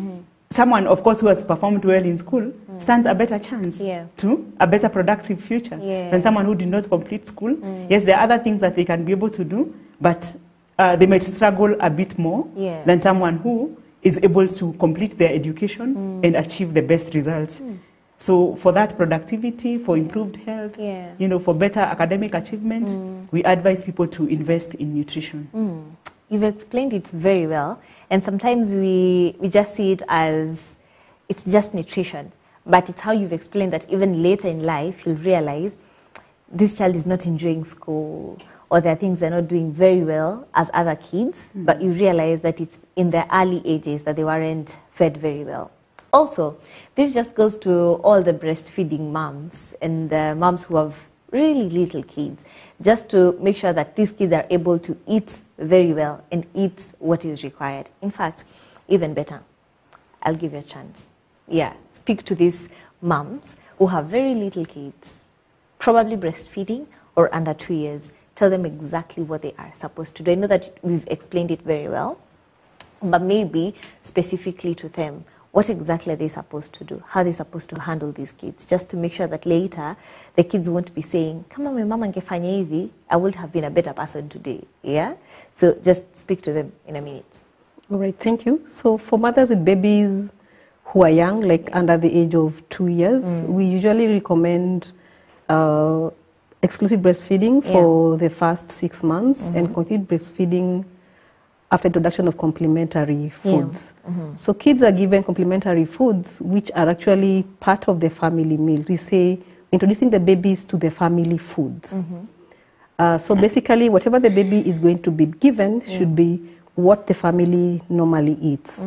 someone, of course, who has performed well in school stands a better chance to a better productive future than someone who did not complete school. Yes, there are other things that they can be able to do, but they might struggle a bit more than someone who is able to complete their education and achieve the best results. So for that productivity, for improved health, you know, for better academic achievement, we advise people to invest in nutrition. You've explained it very well. And sometimes we just see it as it's just nutrition. But it's how you've explained that even later in life, you'll realize this child is not enjoying school, or there are things they're not doing very well as other kids, but you realize that it's in their early ages that they weren't fed very well. Also, this just goes to all the breastfeeding moms and the moms who have really little kids, just to make sure that these kids are able to eat very well and eat what is required. In fact, even better, I'll give you a chance. Speak to these moms who have very little kids, probably breastfeeding or under 2 years. Tell them exactly what they are supposed to do. I know that we've explained it very well, but maybe specifically to them, what exactly are they supposed to do? How are they supposed to handle these kids? Just to make sure that later the kids won't be saying, kama my mama angefanya hivi, I would have been a better person today. So just speak to them in a minute. All right, thank you. So for mothers with babies who are young, like under the age of 2 years, we usually recommend exclusive breastfeeding for the first 6 months and continued breastfeeding after introduction of complementary foods. So kids are given complementary foods which are actually part of the family meal. We say introducing the babies to the family foods. So basically whatever the baby is going to be given should be what the family normally eats.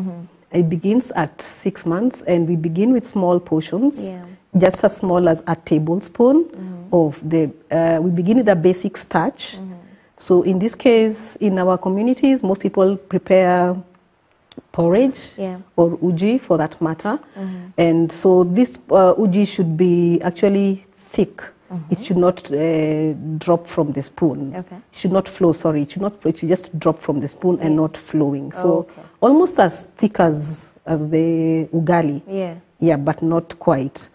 It begins at 6 months and we begin with small portions, just as small as a tablespoon of the, we begin with a basic starch. So in this case, in our communities, most people prepare porridge or uji for that matter. And so this uji should be actually thick. It should not drop from the spoon. It should not flow, sorry. It should not flow. It should just drop from the spoon and not flowing. So almost as thick as the ugali. But not quite.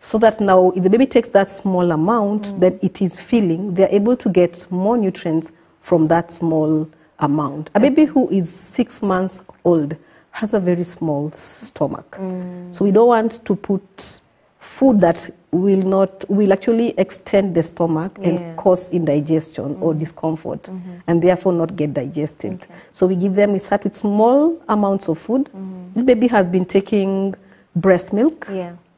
So that now, if the baby takes that small amount, then it is filling. They're able to get more nutrients from that small amount. A baby who is 6 months old has a very small stomach. So we don't want to put food that will actually extend the stomach and cause indigestion or discomfort and therefore not get digested. So we give them, we start with small amounts of food. This baby has been taking breast milk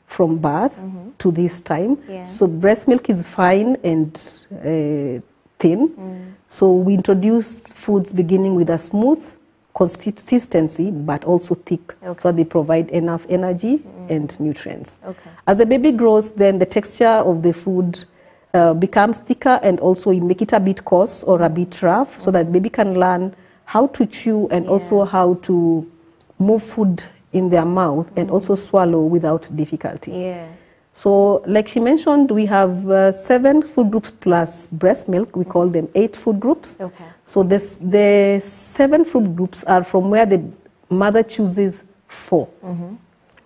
from birth to this time. So breast milk is fine and thin. So we introduce foods beginning with a smooth consistency but also thick, so they provide enough energy and nutrients. As the baby grows, then the texture of the food becomes thicker and also you make it a bit coarse or a bit rough so that baby can learn how to chew and also how to move food in their mouth and also swallow without difficulty. So like she mentioned, we have 7 food groups plus breast milk. We call them 8 food groups. So the 7 food groups are from where the mother chooses 4.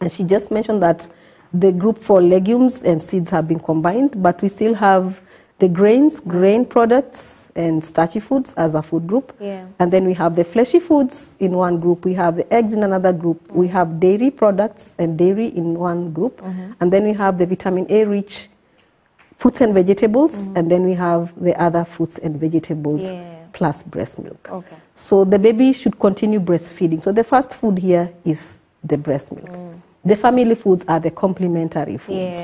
And she just mentioned that the group for legumes and seeds have been combined, but we still have the grains, grain products, and starchy foods as a food group. And then we have the fleshy foods in one group. We have the eggs in another group. We have dairy products and dairy in one group. And then we have the vitamin A rich fruits and vegetables. And then we have the other fruits and vegetables plus breast milk. So the baby should continue breastfeeding. So the first food here is the breast milk. The family foods are the complementary foods.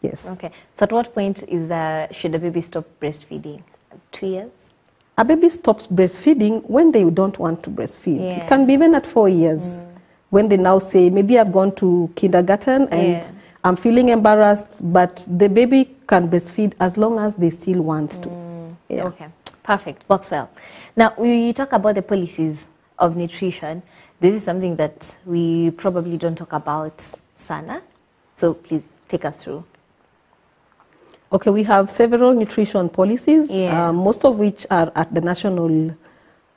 Yes. So at what point should the baby stop breastfeeding? 2 years? A baby stops breastfeeding when they don't want to breastfeed. It can be even at 4 years. When they now say, maybe I've gone to kindergarten and I'm feeling embarrassed, but the baby can breastfeed as long as they still want to. Perfect. Works well. Now, we talk about the policies of nutrition, this is something that we probably don't talk about sana. So please take us through. Okay, we have several nutrition policies, most of which are at the national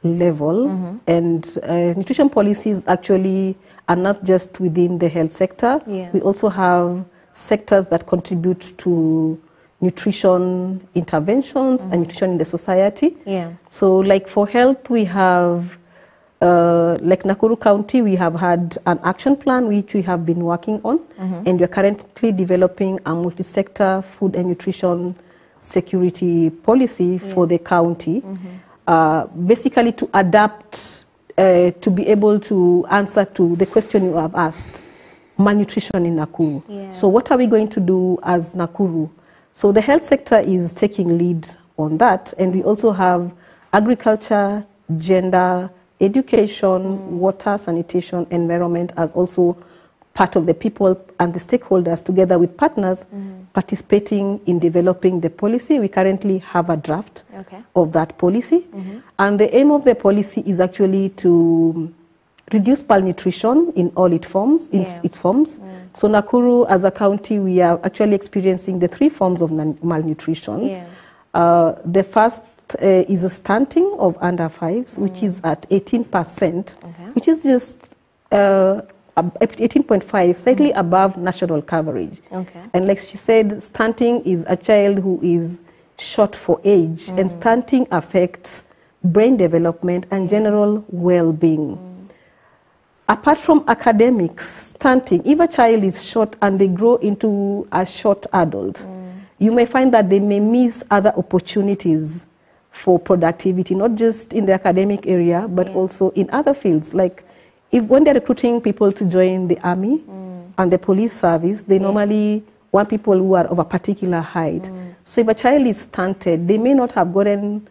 level. And nutrition policies actually are not just within the health sector. We also have sectors that contribute to nutrition interventions and nutrition in the society. So like for health, we have, like Nakuru County, we have had an action plan which we have been working on, and we are currently developing a multi-sector food and nutrition security policy for the county, basically to adapt, to be able to answer to the question you have asked, malnutrition in Nakuru. So what are we going to do as Nakuru? So the health sector is taking lead on that, and we also have agriculture, gender, education, water, sanitation, environment as also part of the people and the stakeholders together with partners participating in developing the policy. We currently have a draft of that policy. And the aim of the policy is actually to reduce malnutrition in all its forms. So Nakuru as a county, we are actually experiencing the 3 forms of malnutrition. The first is a stunting of under 5s, which is at 18%, which is just 18.5, slightly above national coverage. And like she said, stunting is a child who is short for age, and stunting affects brain development and general well-being. Apart from academics, stunting, if a child is short and they grow into a short adult, you may find that they may miss other opportunities for productivity, not just in the academic area, but also in other fields. Like when they're recruiting people to join the army and the police service, they normally want people who are of a particular height. So if a child is stunted, they may not have gotten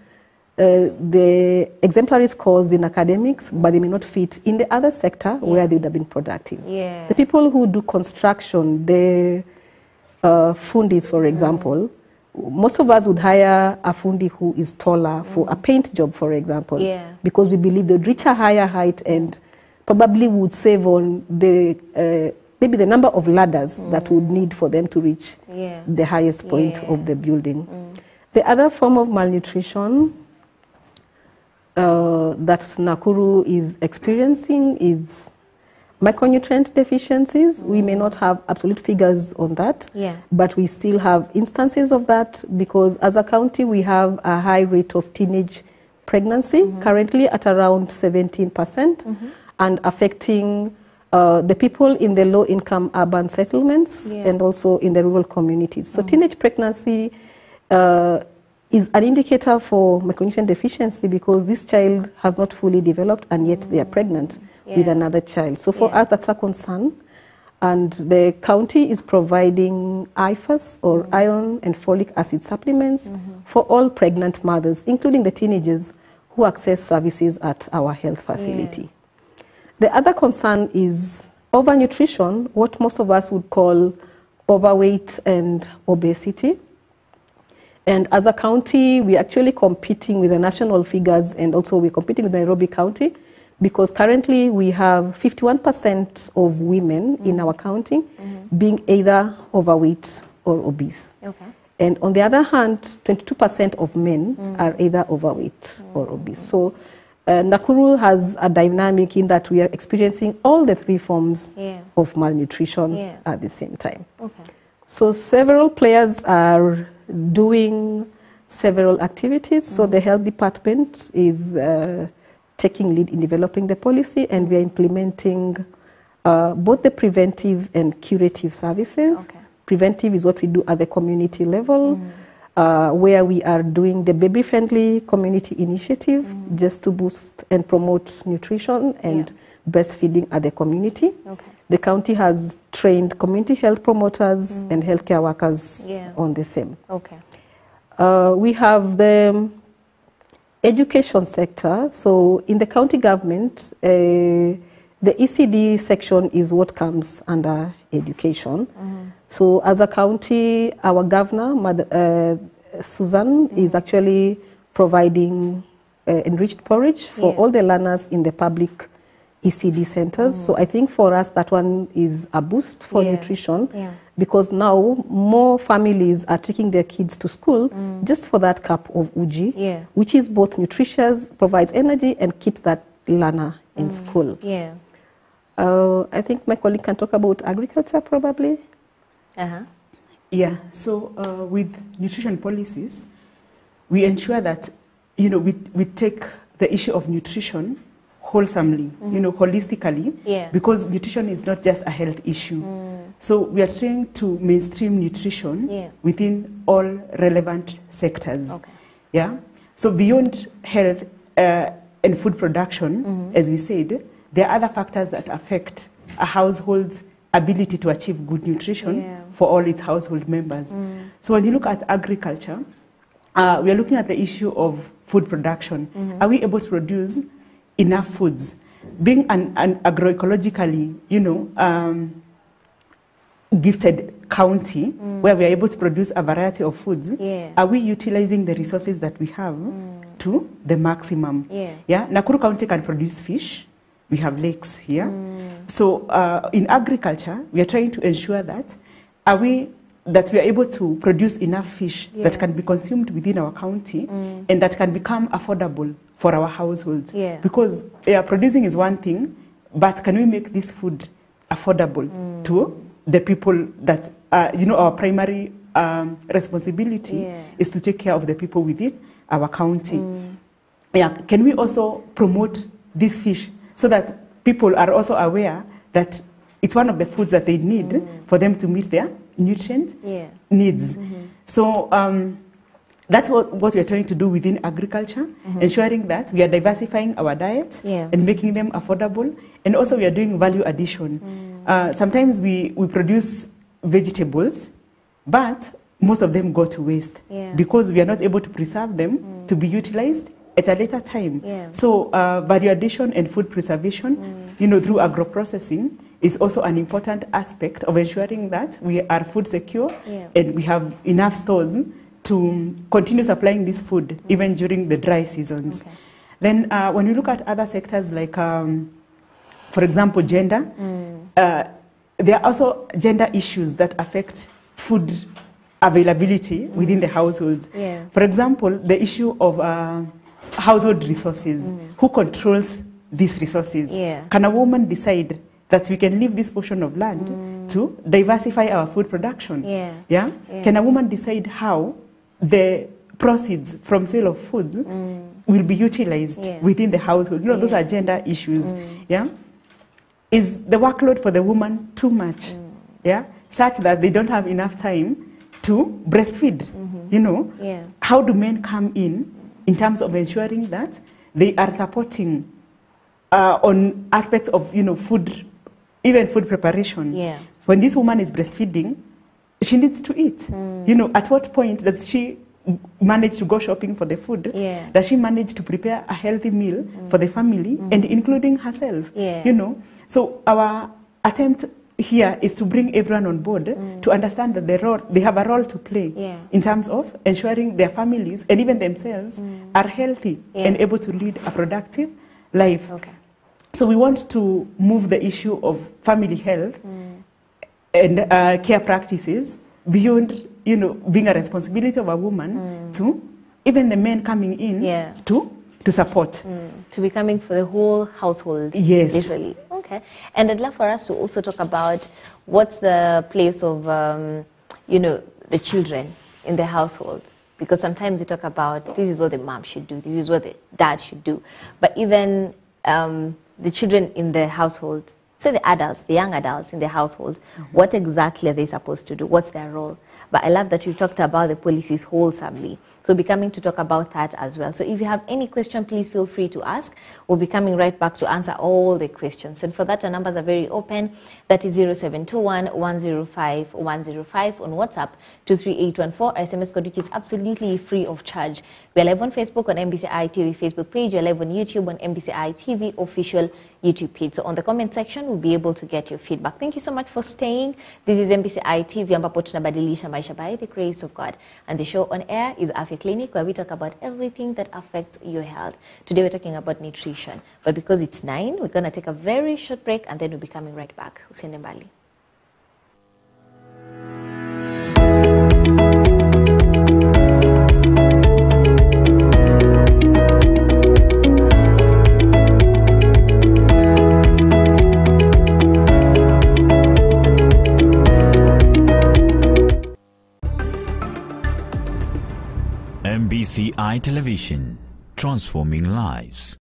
the exemplary scores in academics, but they may not fit in the other sector where they would have been productive. The people who do construction, the fundis, for example, most of us would hire a fundi who is taller for a paint job, for example, because we believe they'd reach a higher height and probably would save on the maybe the number of ladders that would need for them to reach the highest point of the building. The other form of malnutrition that Nakuru is experiencing is micronutrient deficiencies. We may not have absolute figures on that, but we still have instances of that because as a county we have a high rate of teenage pregnancy, currently at around 17%, and affecting the people in the low-income urban settlements and also in the rural communities. So teenage pregnancy is an indicator for micronutrient deficiency because this child has not fully developed and yet they are pregnant with another child. So for us, that's a concern. And the county is providing IFAS or iron and folic acid supplements for all pregnant mothers, including the teenagers who access services at our health facility. The other concern is overnutrition, what most of us would call overweight and obesity. And as a county, we're actually competing with the national figures, and also we're competing with Nairobi County because currently we have 51% of women in our county being either overweight or obese. And on the other hand, 22% of men are either overweight or obese. So Nakuru has a dynamic in that we are experiencing all the 3 forms of malnutrition at the same time. So several players are doing several activities. So the health department is taking lead in developing the policy, and we are implementing both the preventive and curative services. Preventive is what we do at the community level, where we are doing the baby-friendly community initiative just to boost and promote nutrition and breastfeeding at the community. The county has trained community health promoters and healthcare workers on the same. We have the education sector. So in the county government, the ECD section is what comes under education. So as a county, our governor, Susan, is actually providing enriched porridge for all the learners in the public ECD centers. So I think for us that one is a boost for nutrition because now more families are taking their kids to school just for that cup of uji, which is both nutritious, provides energy and keeps that learner in school. I think my colleague can talk about agriculture probably. Yeah, so with nutrition policies, we ensure that, you know, we take the issue of nutrition wholesomely, you know, holistically, because nutrition is not just a health issue. So we are trying to mainstream nutrition within all relevant sectors. Yeah. So beyond health and food production, as we said, there are other factors that affect a household's ability to achieve good nutrition for all its household members. So when you look at agriculture, we are looking at the issue of food production. Are we able to produce enough foods? Being an agroecologically, you know, gifted county where we are able to produce a variety of foods, are we utilizing the resources that we have to the maximum? Nakuru County can produce fish. We have lakes here. So in agriculture, we are trying to ensure that we are able to produce enough fish that can be consumed within our county and that can become affordable for our households. Because producing is one thing, but can we make this food affordable to the people that, you know, our primary responsibility is to take care of the people within our county. Can we also promote this fish so that people are also aware that it's one of the foods that they need for them to meet their nutrient needs. So that's what we're trying to do within agriculture, ensuring that we are diversifying our diet and making them affordable. And also we are doing value addition. Sometimes we produce vegetables, but most of them go to waste because we are not able to preserve them to be utilized at a later time. So value addition and food preservation, you know, through agro-processing is also an important aspect of ensuring that we are food secure and we have enough stores to continue supplying this food even during the dry seasons. Then when you look at other sectors like, for example, gender, there are also gender issues that affect food availability within the households. For example, the issue of household resources. Who controls these resources? Can a woman decide that we can leave this portion of land to diversify our food production? Can a woman decide how the proceeds from sale of foods will be utilized within the household? You know, those are gender issues. Is the workload for the woman too much? Such that they don't have enough time to breastfeed? You know, how do men come in terms of ensuring that they are supporting on aspects of, you know, food, even food preparation? When this woman is breastfeeding, she needs to eat. You know, at what point does she manage to go shopping for the food? Does she manage to prepare a healthy meal for the family and including herself? You know, so our attempt here is to bring everyone on board to understand that they have a role to play in terms of ensuring their families and even themselves are healthy and able to lead a productive life. So we want to move the issue of family health and care practices beyond, you know, being a responsibility of a woman to even the men coming in to support. To be coming for the whole household. Literally. And I'd love for us to also talk about what's the place of, you know, the children in the household. Because sometimes we talk about this is what the mom should do, this is what the dad should do. But even the children in the household, say the adults, the young adults in the household, what exactly are they supposed to do? What's their role? But I love that you talked about the policies wholesomely. So be coming to talk about that as well. So if you have any question, please feel free to ask. We'll be coming right back to answer all the questions. And for that, our numbers are very open. That is 0721 105 105 on WhatsApp, 23814. SMS code, which is absolutely free of charge. We are live on Facebook on MBCI TV Facebook page. We are live on YouTube on MBCI TV official YouTube page. So on the comment section, we'll be able to get your feedback. Thank you so much for staying. This is MBCI TV, ambapo tunabadilisha maisha by the grace of God. And the show on air is Afya Afya Clinic, where we talk about everything that affects your health. Today we're talking about nutrition, but because it's 9, we're going to take a very short break and then we'll be coming right back. Usiende mbali. MBCI Television, transforming lives.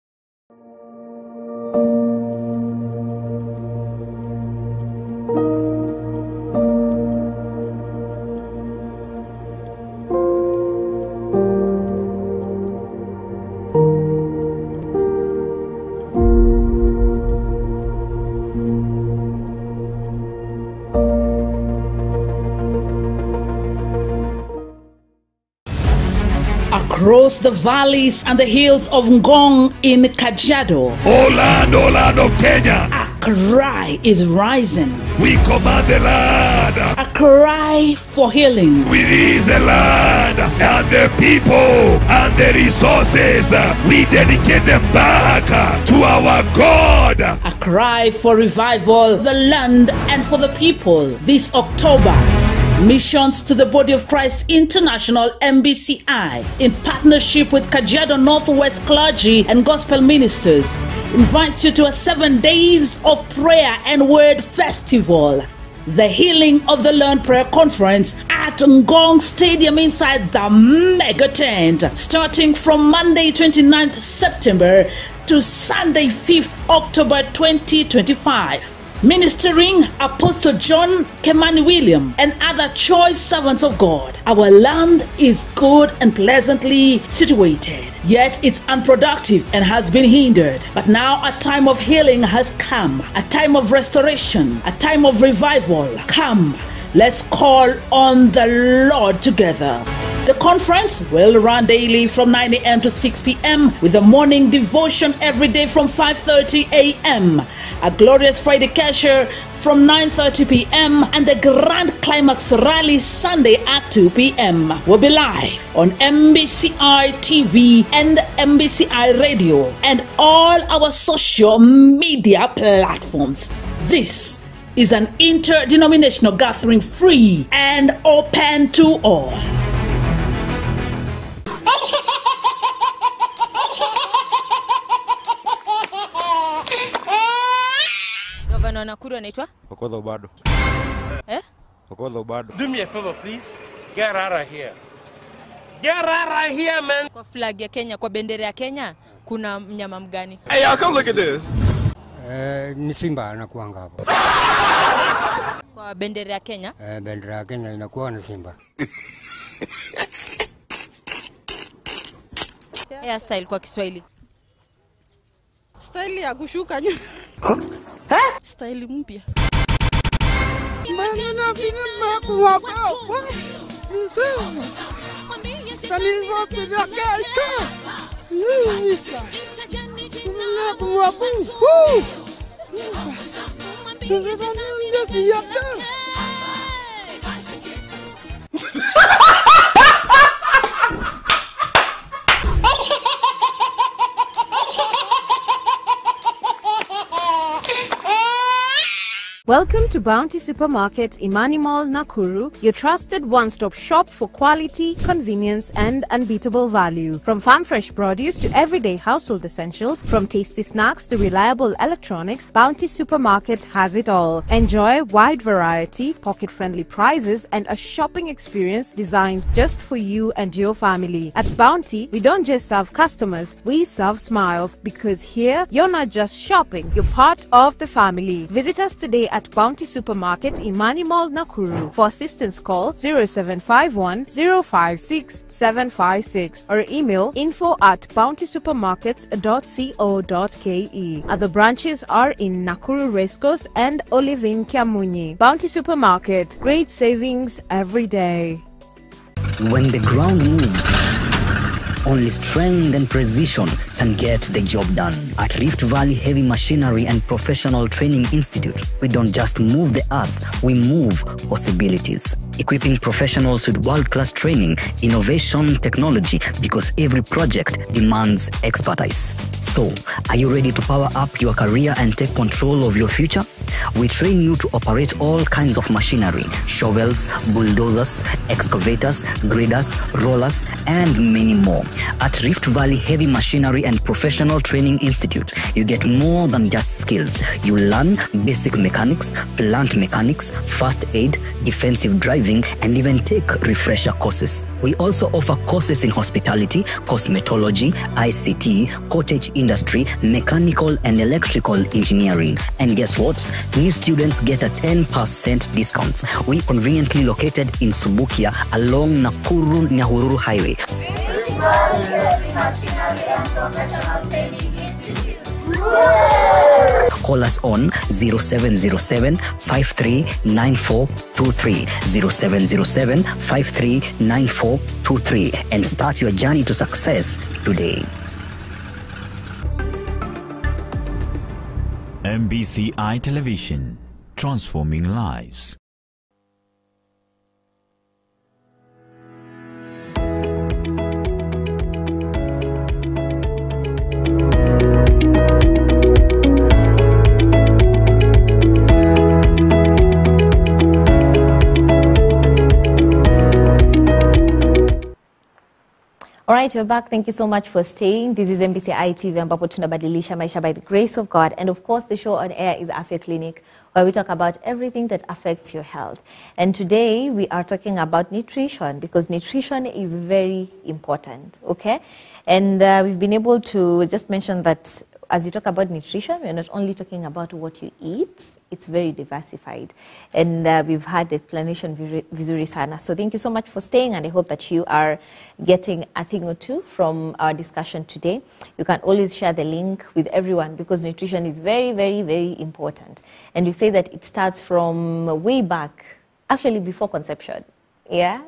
Across the valleys and the hills of Ngong in Kajiado, O land of Kenya, a cry is rising. we command the land. A cry for healing. We release the land and the people and the resources. We dedicate them back to our God. A cry for revival, the land and for the people. This October, Missions to the Body of Christ International MBCI, in partnership with Kajiado Northwest Clergy and Gospel Ministers, invites you to a 7 days of prayer and word festival. The Healing of the Learned Prayer Conference at Ngong Stadium inside the mega tent, starting from Monday 29th September to Sunday 5th October 2025. Ministering Apostle John Kemani William and other choice servants of God. Our land is good and pleasantly situated, yet it's unproductive and has been hindered. But now a time of healing has come, a time of restoration, a time of revival. Come, let's call on the Lord together. The conference will run daily from 9 a.m. to 6 p.m. with a morning devotion every day from 5:30 a.m. A glorious Friday cashier from 9:30 p.m. and the grand climax rally Sunday at 2 p.m. will be live on MBCI TV and MBCI Radio and all our social media platforms. This is an interdenominational gathering, free and open to all. Governor Nakuru anaitwa? Okodho bado. Eh? Okodho bado. Do me a favor, please. Get out of here. Get out of here, man. Kwa flag ya Kenya, kwa bendera ya Kenya, kuna mnyama mgani? Hey, y'all, come look at this. Ni simba anakuanga hapo. Kwa bendera ya Kenya? Bendera ya Kenya inakuwa ni simba. Hairstyle kwa Kiswahili. Style ya kushuka nyuma. Style mpya. Manana vina mkuwa kwa. Nisema. Tanizo pia kaika. Nisika. Kumna kwa ku. Nisema ndio siaka. Welcome to Bounty Supermarket, Imani Mall, Nakuru, your trusted one-stop shop for quality, convenience, and unbeatable value. From farm fresh produce to everyday household essentials, from tasty snacks to reliable electronics, Bounty Supermarket has it all. Enjoy wide variety, pocket-friendly prices, and a shopping experience designed just for you and your family. At Bounty, we don't just serve customers, we serve smiles, because here, you're not just shopping, you're part of the family. Visit us today at Bounty Supermarket, Imani Mall, Nakuru. For assistance, call 0751 056 756 or email info@bountysupermarkets.co.ke. Other branches are in Nakuru Rescos and Olivine Kiamunyi. Bounty Supermarket, great savings every day. When the ground moves, only strength and precision can get the job done. At Rift Valley Heavy Machinery and Professional Training Institute, we don't just move the earth, we move possibilities. equipping professionals with world-class training, innovation, technology, because every project demands expertise. So, are you ready to power up your career and take control of your future? We train you to operate all kinds of machinery, shovels, bulldozers, excavators, graders, rollers, and many more. At Rift Valley Heavy Machinery and Professional Training Institute, you get more than just skills. You learn basic mechanics, plant mechanics, first aid, defensive driving, and even take refresher courses. We also offer courses in hospitality, cosmetology, ICT, cottage industry, mechanical and electrical engineering. And guess what? New students get a 10% discount. We conveniently located in Subukia along Nakuru-Nyahururu Highway. Call us on 0707 539423, 0707 539423, and start your journey to success today. MBCI Television, transforming lives. All right, we're back. Thank you so much for staying. This is MBCI TV, ambapo tunabadilisha maisha by the grace of God. And of course, the show on air is Afya Clinic, where we talk about everything that affects your health. And today we are talking about nutrition, because nutrition is very important, okay? And we've been able to just mention that as you talk about nutrition, we're not only talking about what you eat, it's very diversified. And we've had the explanation vizuri sana. So thank you so much for staying, and I hope that you are getting a thing or two from our discussion today. You can always share the link with everyone, because nutrition is very, very, very important. And you say that it starts from way back, actually before conception, yeah?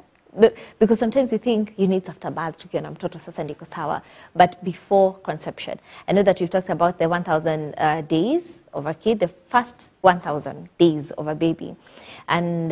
Because sometimes you think you need after birth to kiona mtoto sasa ndiko sawa, but before conception. I know that we've talked about the 1,000 days of a kid, the first 1,000 days of a baby. And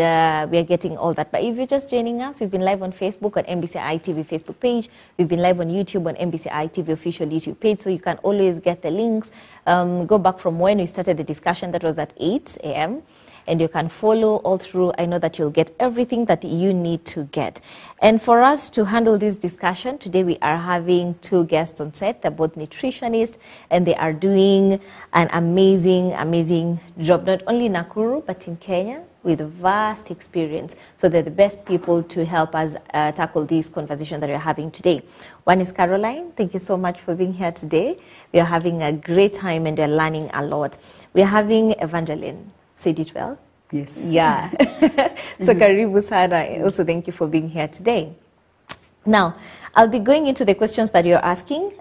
we are getting all that. But if you're just joining us, we've been live on Facebook, on MBCI TV Facebook page. We've been live on YouTube, on MBCI TV official YouTube page. So you can always get the links. Go back from when we started the discussion, that was at 8 a.m. And you can follow all through. I know that you'll get everything that you need to get. And for us to handle this discussion, today we are having two guests on set. They're both nutritionists, and they are doing an amazing, amazing job, not only in Nakuru, but in Kenya, with vast experience. So they're the best people to help us tackle this conversation that we're having today. One is Caroline. Thank you so much for being here today. We are having a great time, and we're learning a lot. We are having Evangeline. Said it well? Yes. Yeah. So karibu sana. Also, thank you for being here today. Now, I'll be going into the questions that you're asking.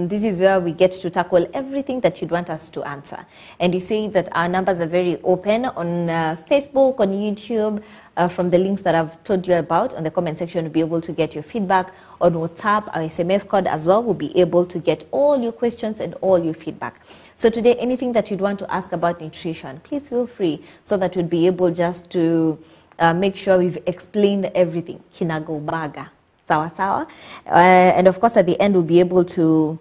This is where we get to tackle everything that you'd want us to answer. And you say that our numbers are very open on Facebook, on YouTube, from the links that I've told you about on the comment section. You'll be able to get your feedback. On WhatsApp, our SMS code as well, will be able to get all your questions and all your feedback. So today, anything that you'd want to ask about nutrition, please feel free, so that we'd be able just to make sure we've explained everything. Kinagobaga. Sawa sawa. And of course, at the end, we'll be able to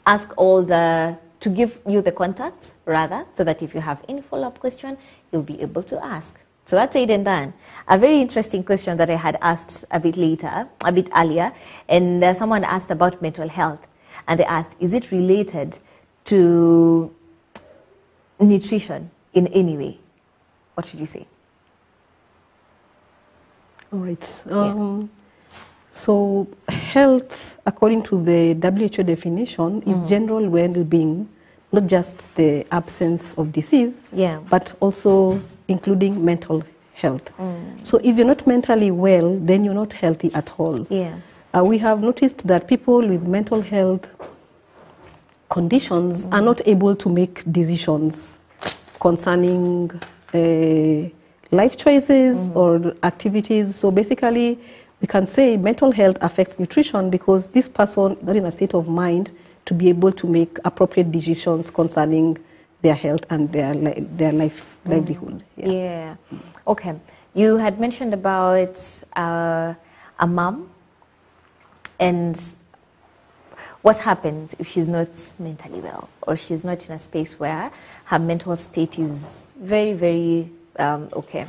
ask to give you the contact, rather, so that if you have any follow-up question, you'll be able to ask. So that's it and done. A very interesting question that I had asked a bit earlier, and someone asked about mental health. And they asked, is it related to nutrition in any way? What should you say? All right. So health, according to the WHO definition, is general well-being, not just the absence of disease, but also including mental health. So if you're not mentally well, then you're not healthy at all. We have noticed that people with mental health conditions are not able to make decisions concerning life choices or activities. So basically, we can say mental health affects nutrition, because this person is not in a state of mind to be able to make appropriate decisions concerning their health and their livelihood. Okay. You had mentioned about a mom and what happens if she's not mentally well or she's not in a space where her mental state is very, very okay.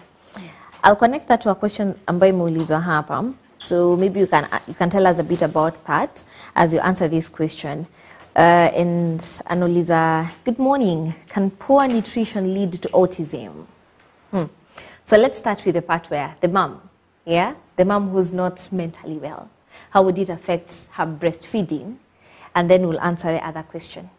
I'll connect that to a question ambayo imeulizwa hapa. So maybe you can tell us a bit about that as you answer this question. And Anoliza, good morning. Can poor nutrition lead to autism? So let's start with the part where the mom, the mom who's not mentally well. How would it affect her breastfeeding? And then we'll answer the other question.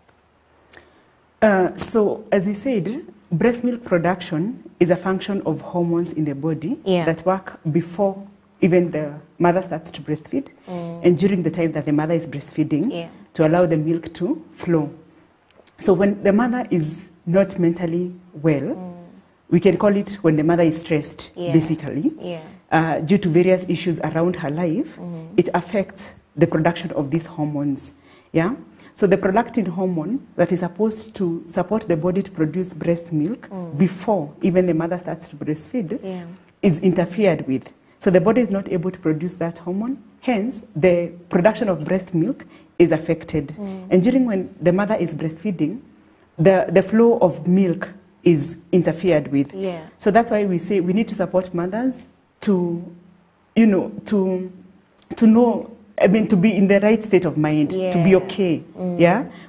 So, as we said, breast milk production is a function of hormones in the body that work before even the mother starts to breastfeed and during the time that the mother is breastfeeding to allow the milk to flow. So when the mother is not mentally well, we can call it when the mother is stressed, basically, due to various issues around her life, it affects the production of these hormones. So the prolactin hormone that is supposed to support the body to produce breast milk before even the mother starts to breastfeed is interfered with. So the body is not able to produce that hormone, hence the production of breast milk is affected. And during when the mother is breastfeeding, the flow of milk is interfered with. So that's why we say we need to support mothers to, to know, to be in the right state of mind, to be okay,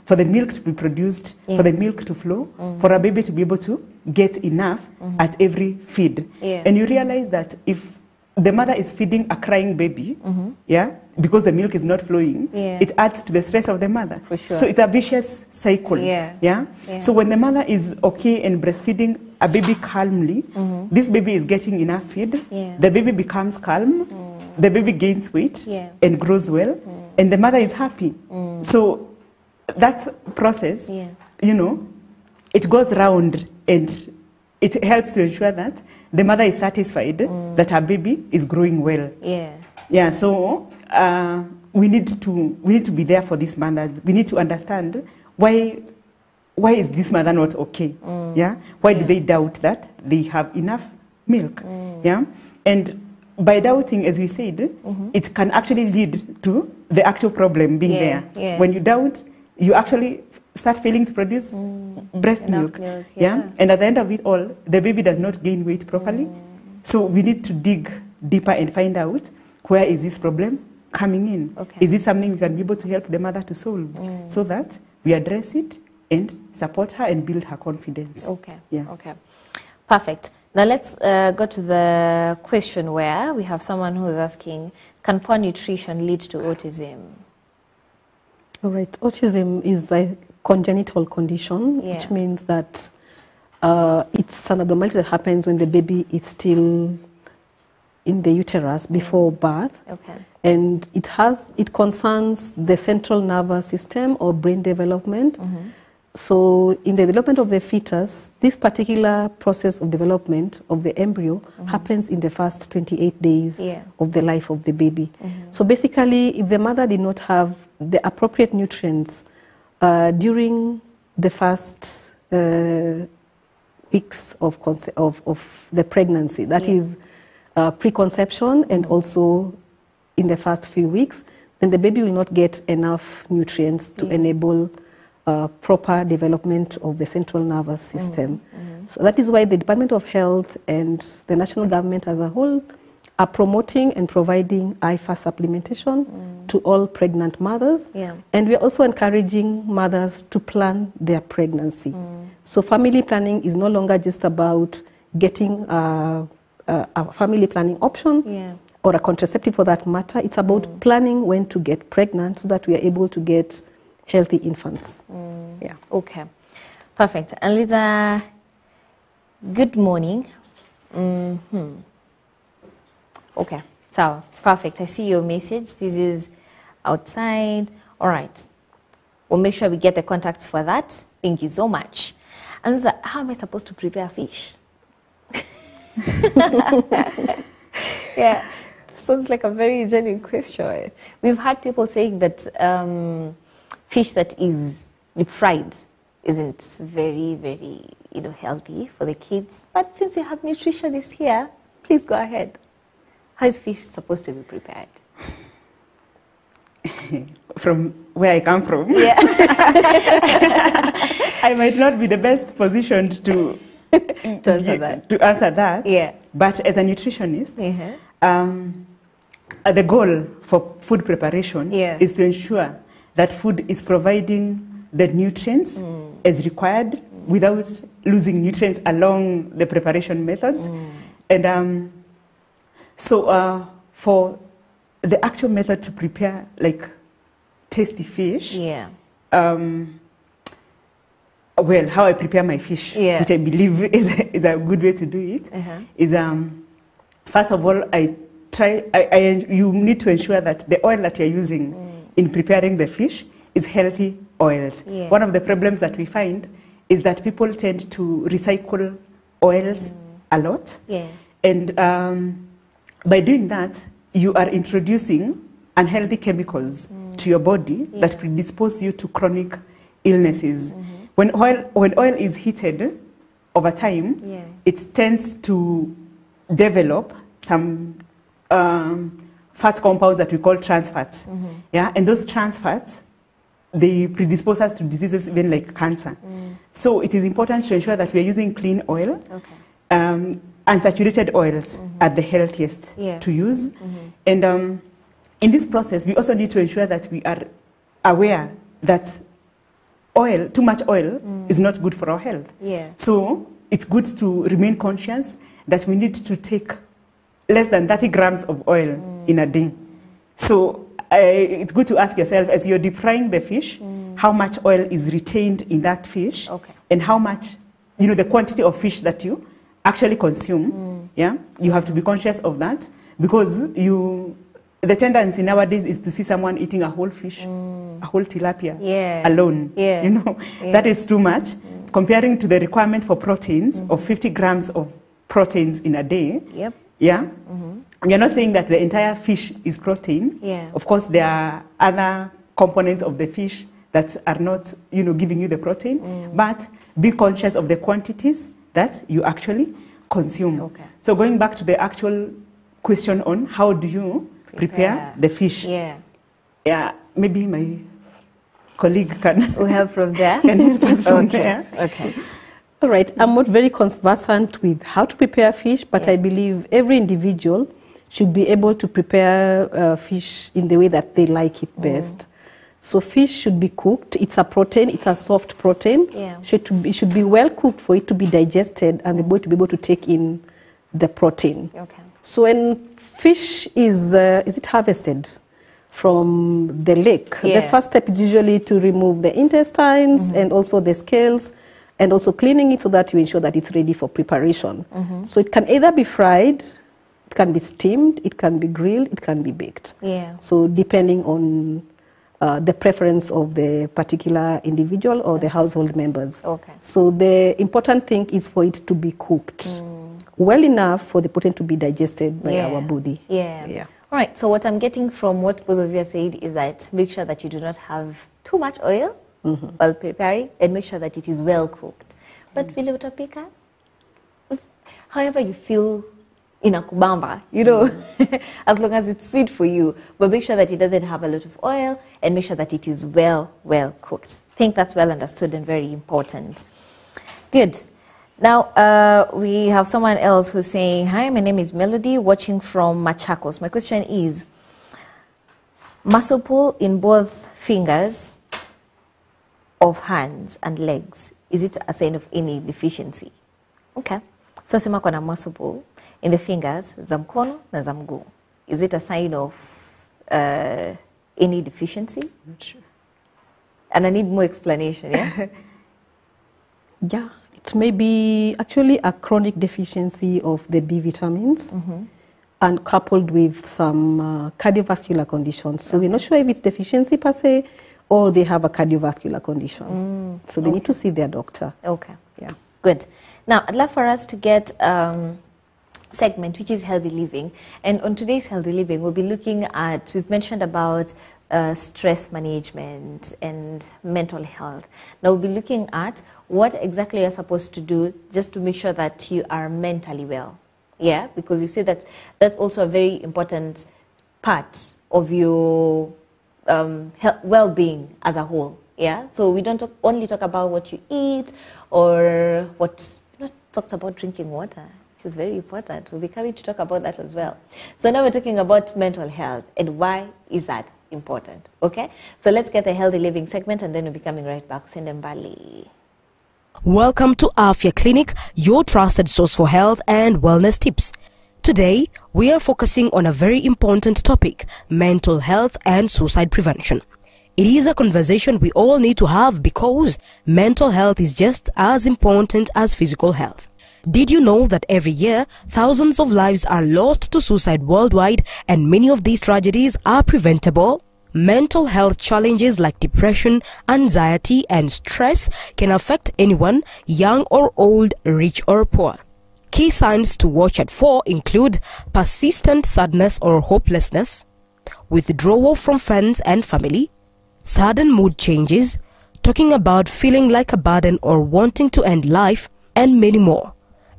for the milk to be produced, for the milk to flow, for a baby to be able to get enough at every feed. And you realize that if the mother is feeding a crying baby, because the milk is not flowing, it adds to the stress of the mother. So it's a vicious cycle. So when the mother is okay and breastfeeding a baby calmly, this baby is getting enough feed, the baby becomes calm, the baby gains weight and grows well, and the mother is happy. So that process, it goes round and it helps to ensure that the mother is satisfied that her baby is growing well. So we need to be there for these mothers. We need to understand why is this mother not okay? Why do they doubt that they have enough milk? And by doubting, as we said, it can actually lead to the actual problem being there. When you doubt, you actually start failing to produce breast milk. And at the end of it all, the baby does not gain weight properly. So we need to dig deeper and find out where is this problem coming in. Is it something we can be able to help the mother to solve so that we address it and support her and build her confidence. Perfect. Now let's go to the question where we have someone who's asking, can poor nutrition lead to autism? All right. Autism is a congenital condition, which means that it's an abnormality that happens when the baby is still in the uterus before birth. And it concerns the central nervous system or brain development. So in the development of the fetus, this particular process of development of the embryo happens in the first 28 days of the life of the baby. So basically, if the mother did not have the appropriate nutrients during the first weeks of the pregnancy, that is preconception and also in the first few weeks, then the baby will not get enough nutrients to enable proper development of the central nervous system. So that is why the Department of Health and the national government as a whole are promoting and providing IFA supplementation to all pregnant mothers. And we are also encouraging mothers to plan their pregnancy. So family planning is no longer just about getting a family planning option or a contraceptive for that matter. It's about planning when to get pregnant so that we are able to get healthy infants. Okay, perfect. And Lisa, good morning. Okay, so perfect. I see your message. This is outside. All right. We'll make sure we get the contacts for that. Thank you so much. And Lisa, how am I supposed to prepare fish? Sounds like a very genuine question. We've had people saying that fish that is fried isn't very, very, healthy for the kids. But since you have nutritionists here, Please go ahead. How is fish supposed to be prepared? From where I come from, yeah. I might not be the best positioned to answer that. Yeah. But as a nutritionist, the goal for food preparation is to ensure that food is providing the nutrients as required without losing nutrients along the preparation methods. And so for the actual method to prepare like tasty fish, well, how I prepare my fish, which I believe is a good way to do it, is first of all, you need to ensure that the oil that you're using in preparing the fish is healthy oils. One of the problems that we find is that people tend to recycle oils a lot. And by doing that, you are introducing unhealthy chemicals to your body that predispose you to chronic illnesses. When oil is heated over time, it tends to develop some fat compounds that we call trans fats. And those trans fats, they predispose us to diseases even like cancer. So it is important to ensure that we are using clean oil. Unsaturated oils are the healthiest to use. And in this process, we also need to ensure that we are aware that too much oil is not good for our health. So it's good to remain conscious that we need to take less than 30 grams of oil in a day. So it's good to ask yourself, as you're deep frying the fish, how much oil is retained in that fish, and how much, the quantity of fish that you actually consume. You have to be conscious of that, because the tendency nowadays is to see someone eating a whole fish, a whole tilapia alone. That is too much. Comparing to the requirement for proteins of 50 grams of proteins in a day. We are not saying that the entire fish is protein. Of course, there are other components of the fish that are not, giving you the protein. But be conscious of the quantities that you actually consume. So going back to the actual question on how do you prepare the fish? Maybe my colleague can help from there. Can help us from there. All right. I'm not very conversant with how to prepare fish, but I believe every individual should be able to prepare fish in the way that they like it best. So fish should be cooked. It's a protein. It's a soft protein. It should be well cooked for it to be digested and the body to be able to take in the protein. So when fish is it harvested from the lake, the first step is usually to remove the intestines and also the scales, and also cleaning it so that you ensure that it's ready for preparation. So it can either be fried, it can be steamed, it can be grilled, it can be baked. So depending on the preference of the particular individual or the household members. So the important thing is for it to be cooked well enough for the protein to be digested by our body. All right, so what I'm getting from what both of you have said is that make sure that you do not have too much oil while preparing, and make sure that it is well cooked. But vile utapika, however you feel inakubamba, as long as it's sweet for you, but make sure that it doesn't have a lot of oil, and make sure that it is well cooked. I think that's well understood and very important. Good. Now, we have someone else who's saying, hi, my name is Melody, watching from Machakos. My question is, muscle pull in both fingers of hands and legs, is it a sign of any deficiency? So sema kuna muscle pull in the fingers za mkono na za mguu. Is it a sign of any deficiency? Not sure. And I need more explanation, It may be actually a chronic deficiency of the B vitamins and coupled with some cardiovascular conditions. So we're not sure if it's deficiency per se or they have a cardiovascular condition. So they need to see their doctor. Good. Now, I'd love for us to get segment, which is healthy living. And on today's healthy living, we'll be looking at, we've mentioned about stress management and mental health. Now we'll be looking at what exactly you're supposed to do just to make sure that you are mentally well. Yeah, because you see that that's also a very important part of your well-being as a whole. Yeah, so we don't only talk about what you eat or what, not talked about drinking water. This is very important. We'll be coming to talk about that as well. So now we're talking about mental health and why is that important, okay? So let's get the healthy living segment and then we'll be coming right back. Sendembali. Welcome to Afya Clinic, your trusted source for health and wellness tips. Today, we are focusing on a very important topic, mental health and suicide prevention. It is a conversation we all need to have because mental health is just as important as physical health. Did you know that every year, thousands of lives are lost to suicide worldwide and many of these tragedies are preventable? Mental health challenges like depression, anxiety and stress can affect anyone, young or old, rich or poor. Key signs to watch out for include persistent sadness or hopelessness, withdrawal from friends and family, sudden mood changes, talking about feeling like a burden or wanting to end life, and many more.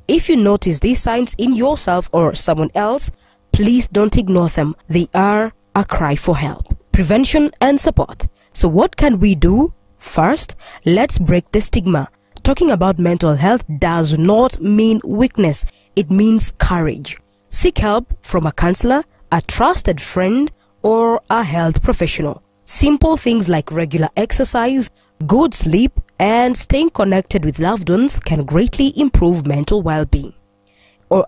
If you notice these signs in yourself or someone else, please don't ignore them. They are a cry for help. Prevention and support. So what can we do? First, let's break the stigma. Talking about mental health does not mean weakness. It means courage. Seek help from a counselor, a trusted friend, or a health professional. Simple things like regular exercise, good sleep, and staying connected with loved ones can greatly improve mental well-being.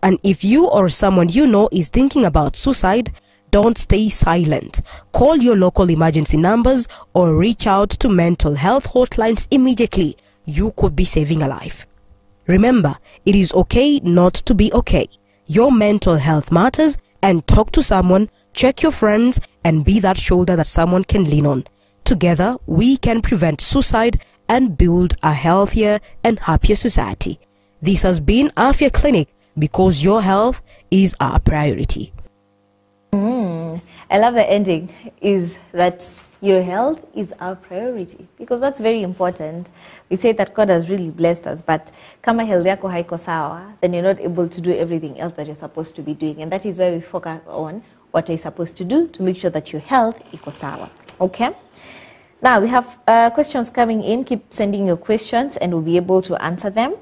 And if you or someone you know is thinking about suicide, don't stay silent. Call your local emergency numbers or reach out to mental health hotlines immediately. You could be saving a life. Remember, it is okay not to be okay. Your mental health matters, and talk to someone, check your friends, and be that shoulder that someone can lean on. Together, we can prevent suicide and build a healthier and happier society. This has been Afya Clinic, because your health is our priority. I love the ending, is that your health is our priority, because that's very important. We say that God has really blessed us, but kama health yako haiko sawa, then you're not able to do everything else that you're supposed to be doing. And that is why we focus on what you're supposed to do to make sure that your health iko sawa. Okay? Now, we have questions coming in. Keep sending your questions and we'll be able to answer them.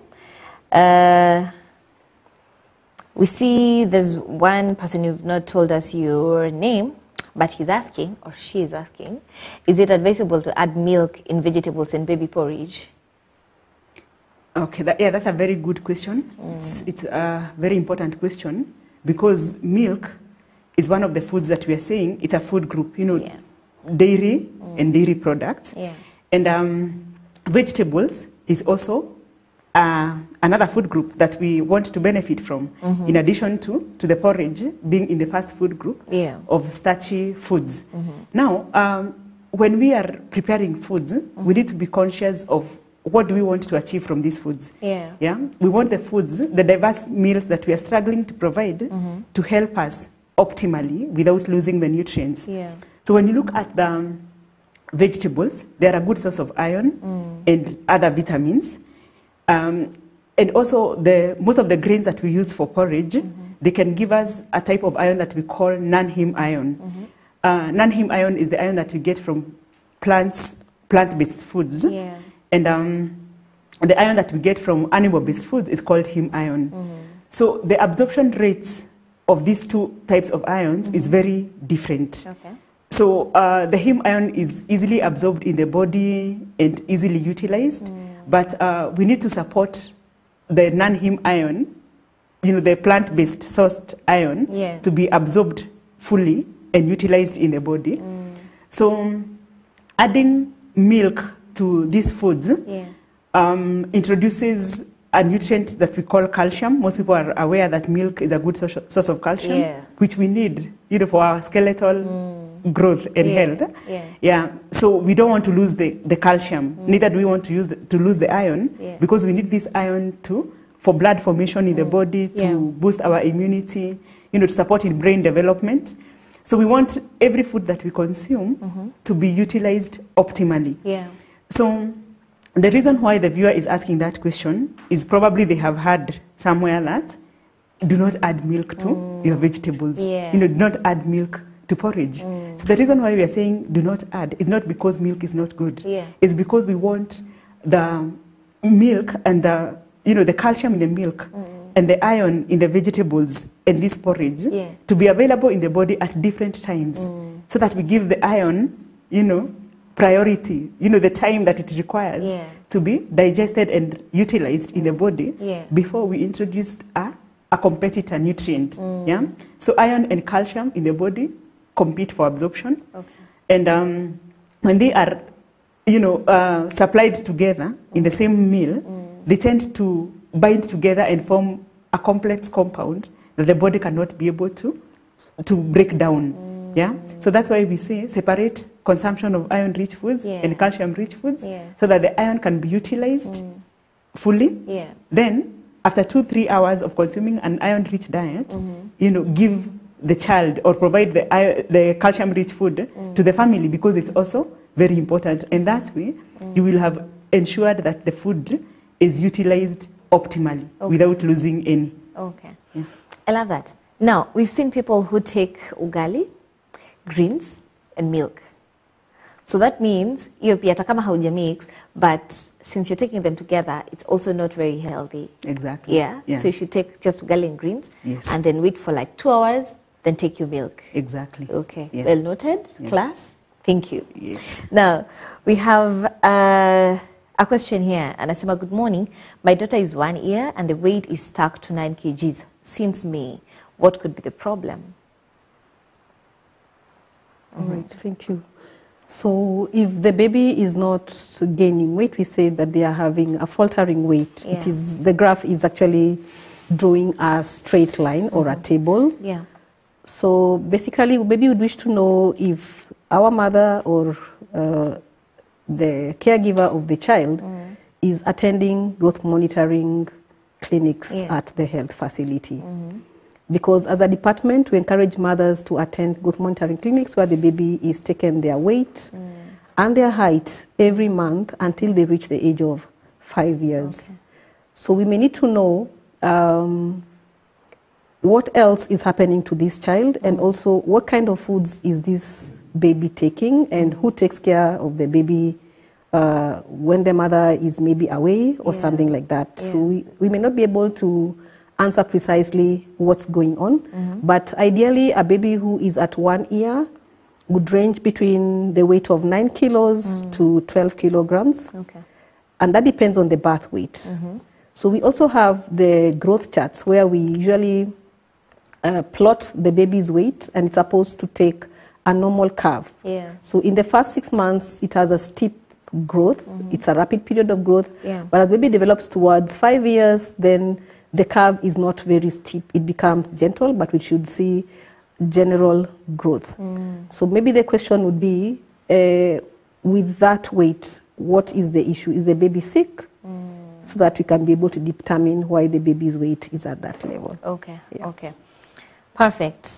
We see there's one person who've not told us your name, but he's asking, or she is asking, is it advisable to add milk in vegetables and baby porridge? Okay, that's a very good question. It's a very important question because milk is one of the foods that we are saying it's a food group, dairy and dairy products. Yeah. And vegetables is also another food group that we want to benefit from, in addition to the porridge being in the first food group of starchy foods. Now, when we are preparing foods, we need to be conscious of what do we want to achieve from these foods. Yeah? We want the foods, the diverse meals that we are struggling to provide to help us optimally without losing the nutrients. So when you look at the vegetables, they are a good source of iron and other vitamins. And also, most of the grains that we use for porridge, they can give us a type of iron that we call non-heme iron. Non-heme iron is the iron that we get from plant-based foods. And the iron that we get from animal-based foods is called heme iron. So the absorption rates of these two types of ions is very different. So the heme iron is easily absorbed in the body and easily utilized. But we need to support the non-heme iron, the plant-based sourced iron, to be absorbed fully and utilized in the body. So adding milk to these foods introduces a nutrient that we call calcium. Most people are aware that milk is a good source of calcium, which we need for our skeletal growth and health. So we don't want to lose the calcium. Neither do we want to lose the iron, because we need this iron for blood formation in the body, to boost our immunity, to support in brain development. So we want every food that we consume to be utilized optimally. So the reason why the viewer is asking that question is probably they have heard somewhere that do not add milk to your vegetables. Yeah. Do not add milk to porridge. So the reason why we are saying do not add is not because milk is not good. Yeah. It's because we want the milk and the calcium in the milk and the iron in the vegetables and this porridge to be available in the body at different times, so that we give the iron, priority, the time that it requires to be digested and utilized in the body before we introduced a competitor nutrient. Yeah. So iron and calcium in the body compete for absorption. Okay. And when they are, supplied together in the same meal, they tend to bind together and form a complex compound that the body cannot be able to break down. Yeah. So that's why we say separate consumption of iron-rich foods and calcium-rich foods, so that the iron can be utilized fully. Yeah. Then, after 2-3 hours of consuming an iron-rich diet, give the child or provide the calcium-rich food to the family, because it's also very important. And that way, you will have ensured that the food is utilized optimally without losing any. Okay. Yeah. I love that. Now, we've seen people who take ugali, greens, and milk. So that means, iyo pia hata kama hauja mix, but since you're taking them together, it's also not very healthy. Exactly. Yeah? So you should take just ugali and greens, and then wait for like 2 hours, then take your milk. Exactly. Okay. Yeah. Well noted, class. Thank you. Yes. Now, we have a question here, and Anasema, good morning. My daughter is 1 year, and the weight is stuck to 9 kgs since May. What could be the problem? All right, thank you. So if the baby is not gaining weight, we say that they are having a faltering weight. Yeah. The graph is actually drawing a straight line or a table. Yeah. So basically, baby would wish to know if our mother or the caregiver of the child is attending growth monitoring clinics at the health facility. Because as a department, we encourage mothers to attend growth monitoring clinics where the baby is taken their weight and their height every month until they reach the age of 5 years. Okay. So we may need to know what else is happening to this child, and also what kind of foods is this baby taking, and who takes care of the baby when the mother is maybe away or something like that. Yeah. So we may not be able to answer precisely what's going on, but ideally a baby who is at 1 year would range between the weight of 9 kilos to 12 kilograms. Okay. And that depends on the birth weight. So we also have the growth charts where we usually plot the baby's weight, and it's supposed to take a normal curve. Yeah. So in the first 6 months, it has a steep growth. It's a rapid period of growth. Yeah. But as baby develops towards 5 years, then the curve is not very steep. It becomes gentle, but we should see general growth. So maybe the question would be, with that weight, what is the issue? Is the baby sick? So that we can be able to determine why the baby's weight is at that level. Okay, okay. Perfect.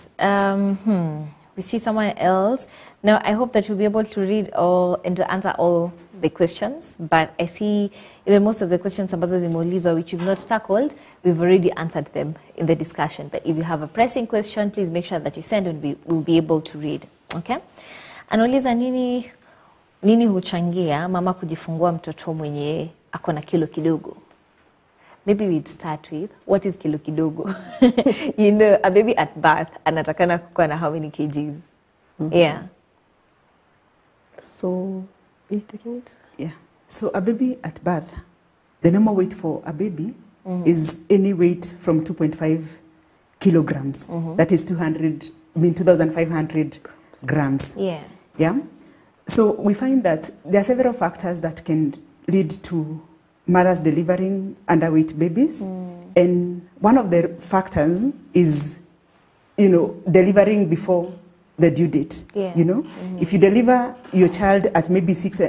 We see someone else. Now, I hope that you'll be able to read all and to answer all the questions, but I see even most of the questions ambazo zimeulizwa which you've not tackled, we've already answered them in the discussion. But if you have a pressing question, please make sure that you send and we'll be able to read. Okay? Anauliza nini huchangia mama kujifungua mtoto mwenye ako na kilo kidogo? Maybe we'd start with, what is kilo kidogo? You know, a baby at birth, anatakana kuwa na how many kgs? Yeah. So, are you taking it? Yeah. So a baby at birth, the normal weight for a baby is any weight from 2.5 kilograms. That is 2,500 grams. Yeah. Yeah. So we find that there are several factors that can lead to mothers delivering underweight babies. And one of the factors is, delivering before the due date. Yeah. If you deliver your child at maybe 6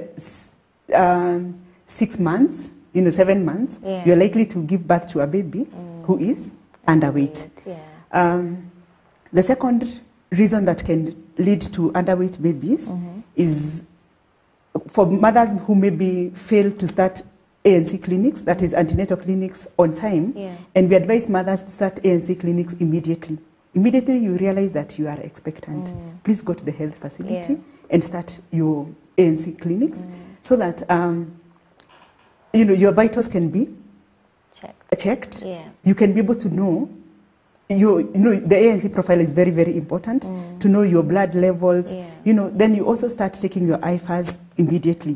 months, 7 months, you're likely to give birth to a baby who is underweight. Yeah. The second reason that can lead to underweight babies is for mothers who maybe fail to start ANC clinics, that is antenatal clinics, on time. And we advise mothers to start ANC clinics immediately. Immediately you realize that you are expectant. Please go to the health facility and start your ANC clinics so that you know, your vitals can be checked. You can be able to know. You know, the ANC profile is very, very important to know your blood levels. You know, then you also start taking your IFAs immediately.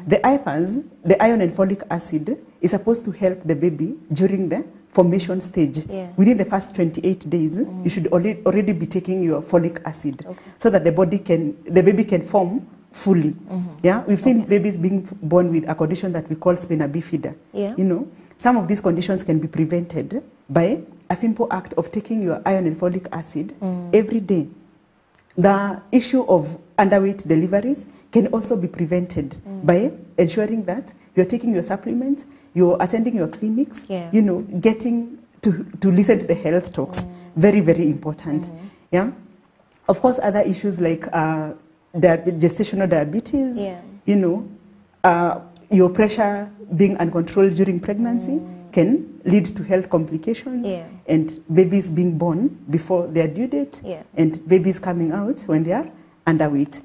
The IFAs, the iron and folic acid, is supposed to help the baby during the formation stage. Within the first 28 days, you should already be taking your folic acid so that the baby can form fully. We've seen babies being born with a condition that we call spina bifida. You know, some of these conditions can be prevented by a simple act of taking your iron and folic acid every day. The issue of underweight deliveries can also be prevented by ensuring that you're taking your supplements, you're attending your clinics, you know, getting to listen to the health talks. Very, very important. Of course, other issues like gestational diabetes, you know, your pressure being uncontrolled during pregnancy can lead to health complications and babies being born before their due date and babies coming out when they are underweight.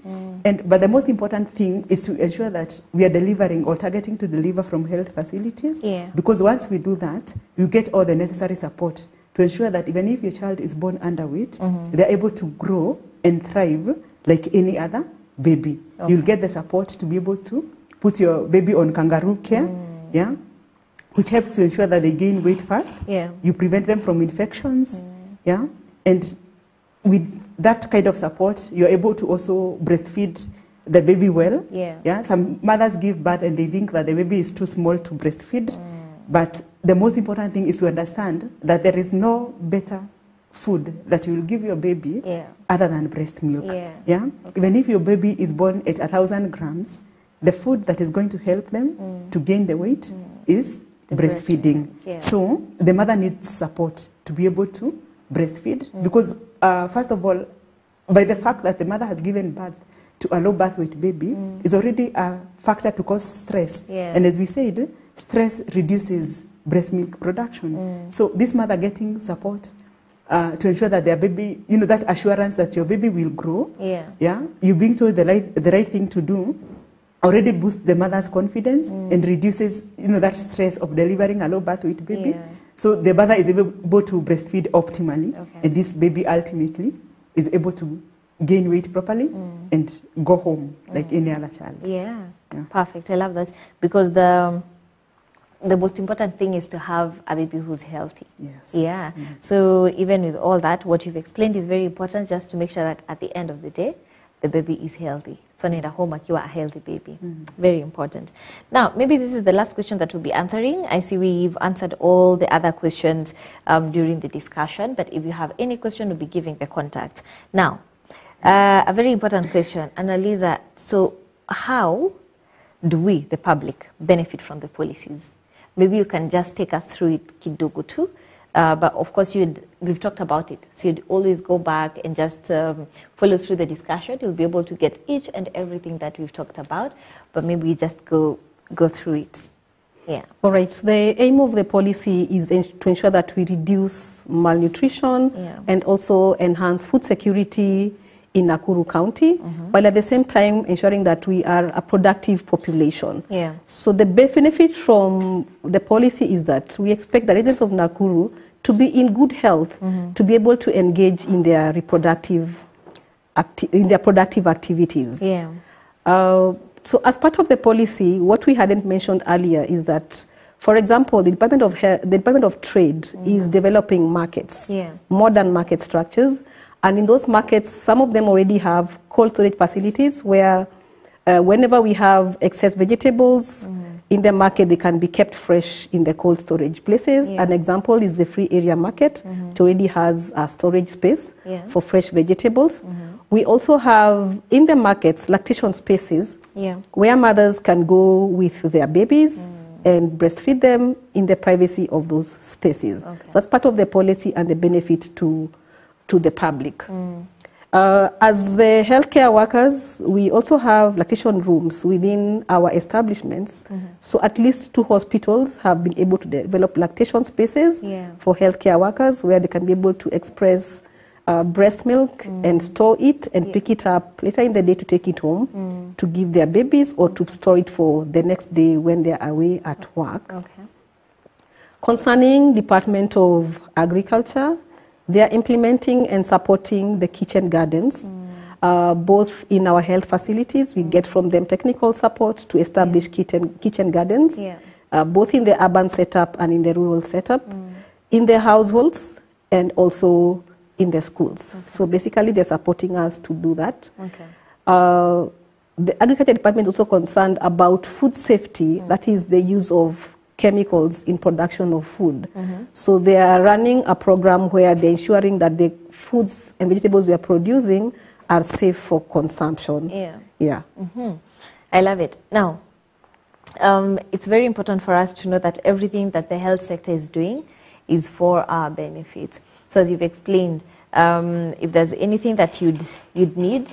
But the most important thing is to ensure that we are delivering or targeting to deliver from health facilities, because once we do that, you get all the necessary support to ensure that even if your child is born underweight, they're able to grow and thrive like any other baby. You'll get the support to be able to put your baby on kangaroo care, which helps to ensure that they gain weight fast. You prevent them from infections, and with that kind of support, you're able to also breastfeed the baby well. Some mothers give birth and they think that the baby is too small to breastfeed, but the most important thing is to understand that there is no better food that you will give your baby other than breast milk. Even if your baby is born at 1,000 grams, the food that is going to help them to gain the weight is breastfeeding. So the mother needs support to be able to breastfeed, because first of all, by the fact that the mother has given birth to a low birth weight baby is already a factor to cause stress. And as we said, stress reduces breast milk production. So this mother getting support to ensure that their baby, you know, that assurance that your baby will grow, you being told the right thing to do, already boosts the mother's confidence and reduces, you know, that stress of delivering a low birth weight baby. So the mother is able to breastfeed optimally, and this baby ultimately is able to gain weight properly and go home like any other child. Perfect. I love that, because the most important thing is to have a baby who's healthy. So even with all that, what you've explained is very important, just to make sure that at the end of the day, the baby is healthy. So need a home, you are a healthy baby. Very important. Now, maybe this is the last question that we'll be answering. I see we've answered all the other questions during the discussion, but if you have any question, we'll be giving the contact. Now, a very important question, Annalisa. So how do we, the public, benefit from the policies? Maybe you can just take us through it kidogo too. But of course, we've talked about it. So you'd always go back and just follow through the discussion. You'll be able to get each and everything that we've talked about. But maybe we just go through it. All right. The aim of the policy is to ensure that we reduce malnutrition and also enhance food security in Nakuru County, while at the same time ensuring that we are a productive population. So the benefit from the policy is that we expect the residents of Nakuru to be in good health, to be able to engage in their productive activities. So as part of the policy, what we hadn't mentioned earlier is that, for example, the Department of Trade is developing markets, modern market structures. And in those markets, some of them already have cold storage facilities where whenever we have excess vegetables in the market, they can be kept fresh in the cold storage places. An example is the free area market. It already has a storage space for fresh vegetables. We also have in the markets lactation spaces where mothers can go with their babies and breastfeed them in the privacy of those spaces. So that's part of the policy and the benefit to the public. As the healthcare workers, we also have lactation rooms within our establishments. So at least 2 hospitals have been able to develop lactation spaces for healthcare workers where they can be able to express breast milk and store it and pick it up later in the day to take it home to give their babies or to store it for the next day when they're away at work. Concerning Department of Agriculture, they are implementing and supporting the kitchen gardens, both in our health facilities. We get from them technical support to establish kitchen gardens, both in the urban setup and in the rural setup, in their households and also in the schools. So basically they're supporting us to do that. The Agriculture Department is also concerned about food safety, that is the use of chemicals in production of food. So they are running a program where they're ensuring that the foods and vegetables we are producing are safe for consumption. I love it. Now, it's very important for us to know that everything that the health sector is doing is for our benefit. So as you've explained, if there's anything that you'd need,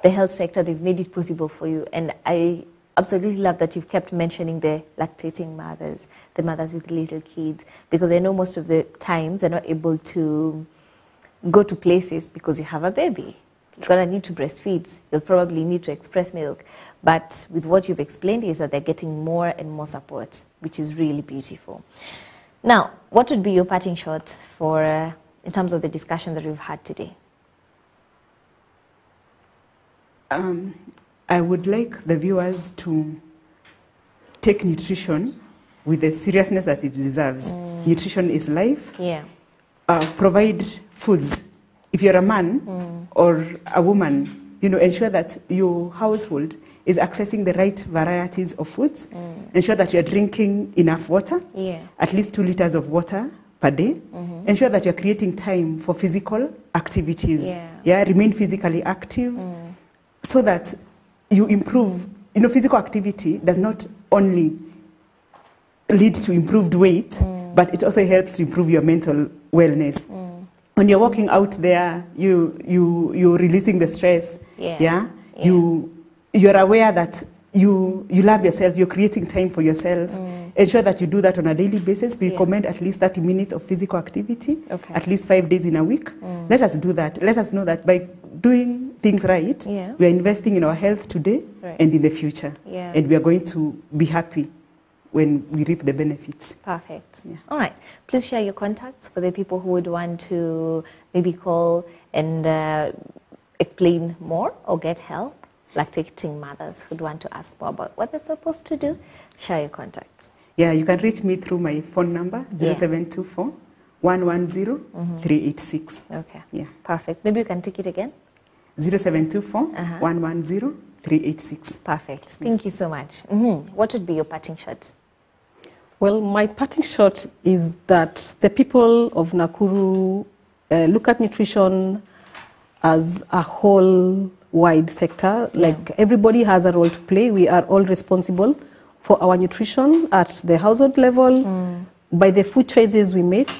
the health sector, they've made it possible for you. And I absolutely love that you've kept mentioning the lactating mothers, the mothers with little kids, because I know most of the times they're not able to go to places because you have a baby. You're going to need to breastfeed. You'll probably need to express milk. But with what you've explained is that they're getting more and more support, which is really beautiful. Now, what would be your parting shot for, in terms of the discussion that we've had today? I would like the viewers to take nutrition with the seriousness that it deserves. Nutrition is life. Provide foods. If you're a man or a woman, ensure that your household is accessing the right varieties of foods. Ensure that you're drinking enough water, at least 2 liters of water per day. Ensure that you're creating time for physical activities. Remain physically active so that you improve. Physical activity does not only lead to improved weight, but it also helps to improve your mental wellness. When you're walking out there, you're releasing the stress. You're aware that you love yourself. You're creating time for yourself. Ensure that you do that on a daily basis. We recommend at least 30 minutes of physical activity, at least 5 days in a week. Let us do that. Let us know that by doing things right, we are investing in our health today and in the future. And we are going to be happy when we reap the benefits. Perfect. All right. Please share your contacts for the people who would want to maybe call and explain more or get help. Lactating mothers who'd want to ask more about what they're supposed to do. Share your contacts. You can reach me through my phone number, 0724 110 386. Perfect. Maybe you can take it again. 0724 110 386. Perfect. Thank you so much. What would be your parting shot? Well, my parting shot is that the people of Nakuru look at nutrition as a whole wide sector. Like everybody has a role to play. We are all responsible for our nutrition at the household level, by the food choices we make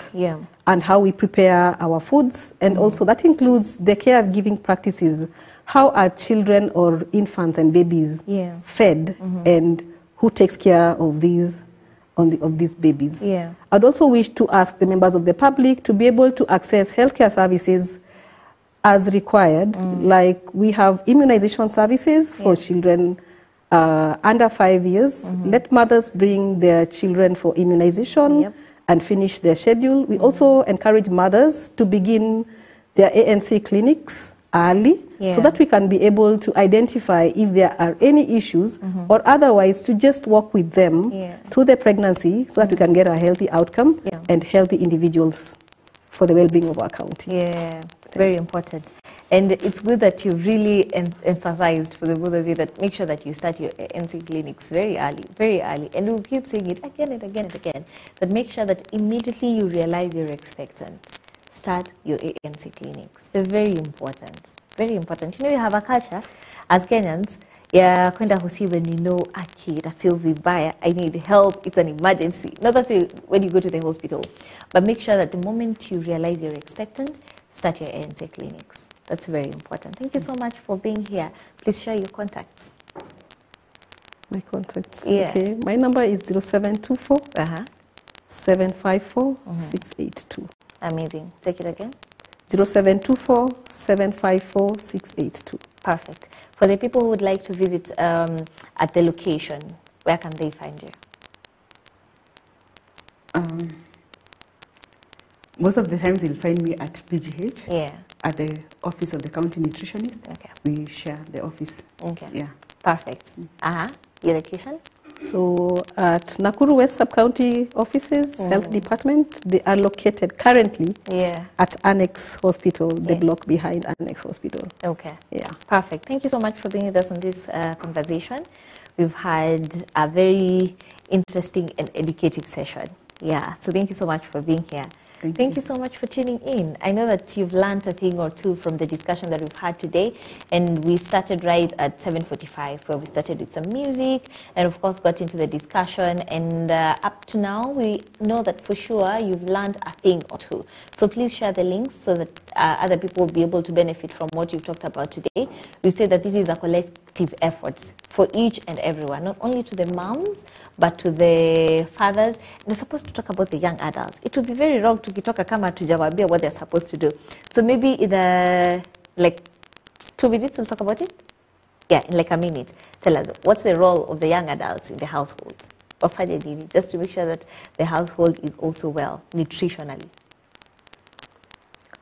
and how we prepare our foods. And also that includes the caregiving practices. How are children or infants and babies fed and who takes care of these babies. I'd also wish to ask the members of the public to be able to access healthcare services as required. Like we have immunization services for children under 5 years. Let mothers bring their children for immunization and finish their schedule. We also encourage mothers to begin their ANC clinics early so that we can be able to identify if there are any issues or otherwise to just work with them through the pregnancy so that we can get a healthy outcome and healthy individuals for the well-being of our county. Very important. And it's good that you really emphasized for the both of you that make sure that you start your ANC clinics very early. And we'll keep saying it again and again and again. But make sure that immediately you realize you're expectant, start your ANC clinics. They're very important. Very important. You have a culture as Kenyans, kwenda hosi when you know a kid feels vibaya, I need help, it's an emergency. Not that when you go to the hospital. But make sure that the moment you realize you're expectant, start your ANC clinics. that's very important. Thank you so much for being here. Please share your contacts. My contacts. Yeah. Okay. My number is 0724 754 682. Amazing. Take it again. 0724 754 682. Perfect. For the people who would like to visit at the location, where can they find you? Most of the times you'll find me at PGH. Yeah. At the office of the county nutritionist. Okay. We share the office. Okay. Yeah. Perfect. Your location? So at Nakuru West Sub-County offices, health department, they are located currently at Annex Hospital, the block behind Annex Hospital. Okay. Yeah. Perfect. Thank you so much for being with us on this conversation. We've had a very interesting and educative session. Yeah. So thank you so much for being here. Thank you so much for tuning in. I know that you've learned a thing or two from the discussion that we've had today, and we started right at 7:45, where we started with some music and of course got into the discussion, and up to now we know that for sure you've learned a thing or two. So please share the links so that other people will be able to benefit from what you've talked about today. We say that this is a collective effort for each and everyone, not only to the moms, but to the fathers. We're supposed to talk about the young adults. It would be very wrong to talk kama tujawabia what they're supposed to do. So maybe in like 2 minutes we'll talk about it? Yeah, in like a minute. Tell us, what's the role of the young adults in the household? Just to make sure that the household is also well, nutritionally.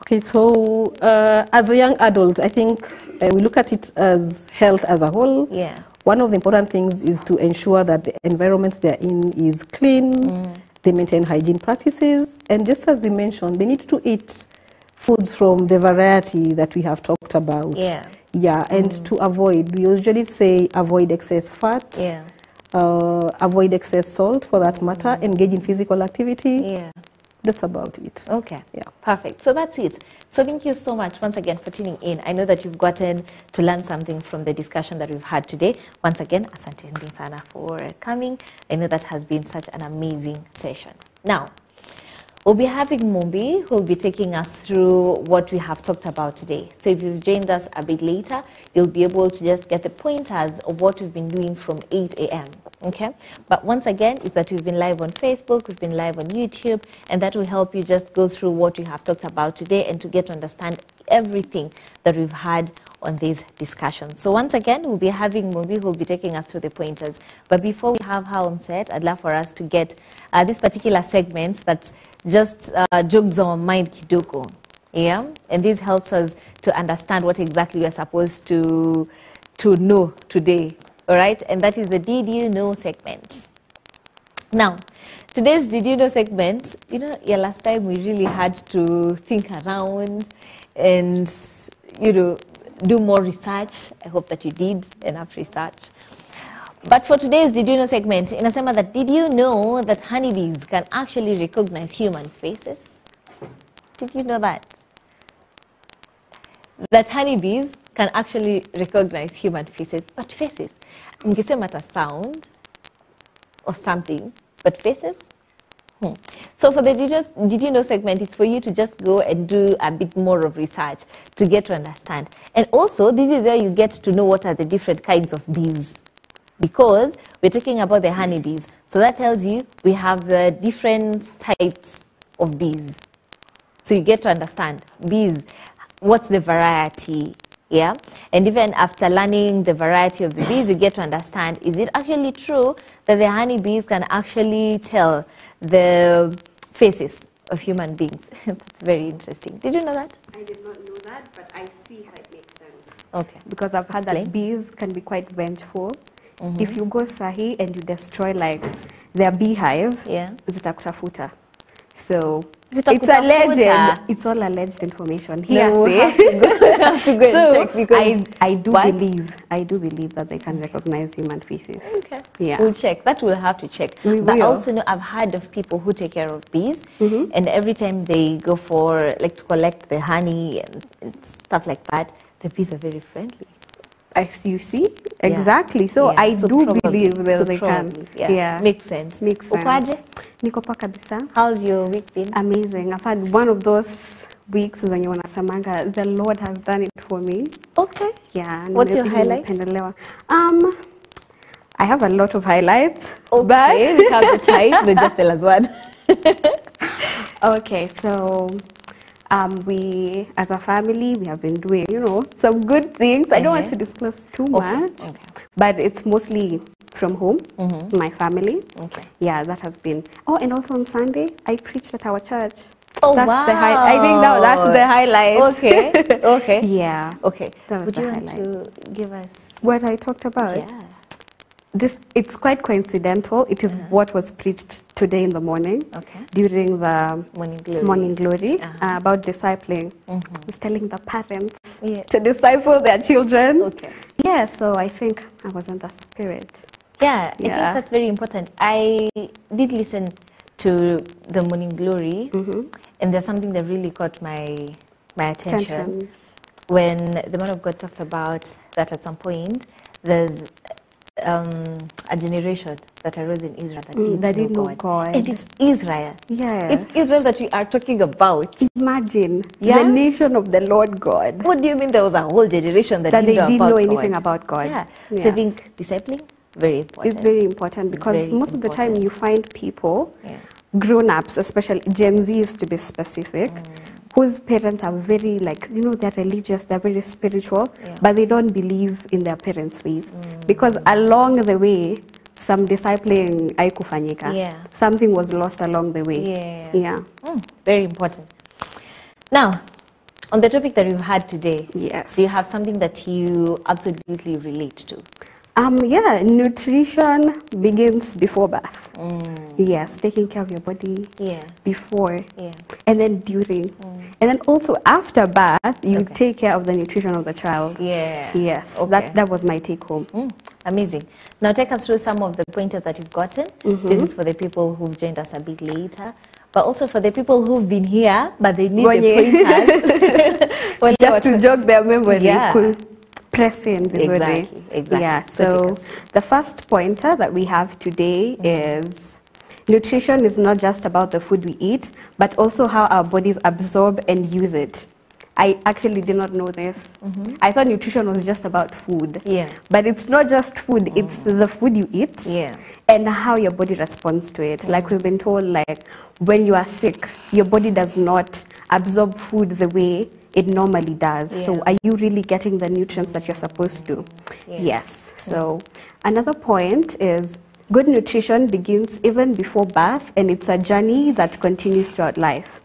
Okay, so as a young adult, I think we look at it as health as a whole. Yeah. One of the important things is to ensure that the environment they're in is clean, they maintain hygiene practices, and just as we mentioned, they need to eat foods from the variety that we have talked about. Yeah. Yeah, and to avoid, we usually say avoid excess fat, avoid excess salt for that matter, engage in physical activity. Yeah. That's about it. Okay. Yeah. Perfect. So that's it. So thank you so much once again for tuning in. I know that you've gotten to learn something from the discussion that we've had today. Once again, asante sana for coming. I know that has been such an amazing session. Now, we'll be having Mumbi, who will be taking us through what we have talked about today. So if you've joined us a bit later, you'll be able to just get the pointers of what we've been doing from 8 a.m. Okay? But once again, it's that we've been live on Facebook, we've been live on YouTube, and that will help you just go through what we have talked about today and to get to understand everything that we've had on this discussion. So once again, we'll be having Mumbi, who will be taking us through the pointers. But before we have her on set, I'd love for us to get this particular segment that's just jogs our mind kidogo. Yeah? And this helps us to understand what exactly we're supposed to know today. All right? And that is the Did You Know segment. Now, today's Did You Know segment, you know, last time we really had to think around and, you know, do more research. I hope that you did enough research. But for today's Did You Know segment, inasema that did you know that honeybees can actually recognize human faces? Did you know that? That honeybees can actually recognize human faces, but faces. Mngesema ata sound or something, but faces? So for the Did You Know segment, it's for you to just go and do a bit more of research to get to understand. And also, this is where you get to know what are the different kinds of bees. Because we're talking about the honeybees. So that tells you we have the different types of bees. So you get to understand bees, what's the variety, yeah? And even after learning the variety of the bees, you get to understand, is it actually true that the honeybees can actually tell the faces of human beings? That's very interesting. Did you know that? I did not know that, but I see how it makes sense. Okay. Because I've heard that bees can be quite vengeful. If you go sahi and you destroy like their beehive, zitakutafuta. So it's a legend. It's all alleged information. No, we have to go and check, because I do believe that they can recognize human faces. Okay. Yeah. We'll check. That we'll have to check. But I also know I've heard of people who take care of bees, and every time they go for like to collect the honey and stuff like that, the bees are very friendly. As you see, exactly. So I do believe that they can. Yeah. Makes sense. Makes sense. Ukwaje? Niko pa kabisa. How's your week been? Amazing. I've had one of those weeks zenye wanasemanga the Lord has done it for me. Okay. Yeah. What's your highlight? I have a lot of highlights. Okay, we have the time, but just tell us one. Okay, so we, as a family, we have been doing, some good things. I don't want to disclose too much, but it's mostly from home, my family. Okay. Yeah, that has been. Oh, and also on Sunday, I preached at our church. Oh, that's wow. I think now that's the highlight. Okay, okay. Yeah. Okay. That was Would the you highlight. want to give us what I talked about? Yeah. It's quite coincidental. It is what was preached today in the morning during the morning glory about discipling. I was telling the parents to disciple their children. Okay. Yeah, so I think I was in the spirit. Yeah, I think that's very important. I did listen to the morning glory, and there's something that really caught my attention when the man of God talked about that at some point there's a generation that arose in Israel that didn't know God. And it's Israel. Yes. It's Israel that we are talking about. Imagine the nation of the Lord God. What do you mean there was a whole generation that didn't know anything about God? Yeah. Yes. So I think discipling, very important. It's very important because most of the time you find people, grown-ups, especially Gen Zs to be specific, whose parents are very they're religious, they're very spiritual, but they don't believe in their parents' faith. Because along the way, some discipling haikufanyika. Something was lost along the way. Yeah. Very important. Now, on the topic that we've had today, do you have something that you absolutely relate to? Nutrition begins before birth. Yes, taking care of your body before and then during. And then also after birth, you take care of the nutrition of the child. Yes, that was my take home. Amazing. Now take us through some of the pointers that you've gotten. This is for the people who've joined us a bit later, but also for the people who've been here, but they need the pointers. Just to jog their memory. Press in vizuri. Exactly. Yeah, so the first pointer that we have today is nutrition is not just about the food we eat, but also how our bodies absorb and use it. I actually did not know this. I thought nutrition was just about food. But it's not just food, it's the food you eat and how your body responds to it. Like we've been told, when you are sick, your body does not absorb food the way it normally does. So are you really getting the nutrients that you're supposed to? Yes. So another point is good nutrition begins even before birth, and it's a journey that continues throughout life.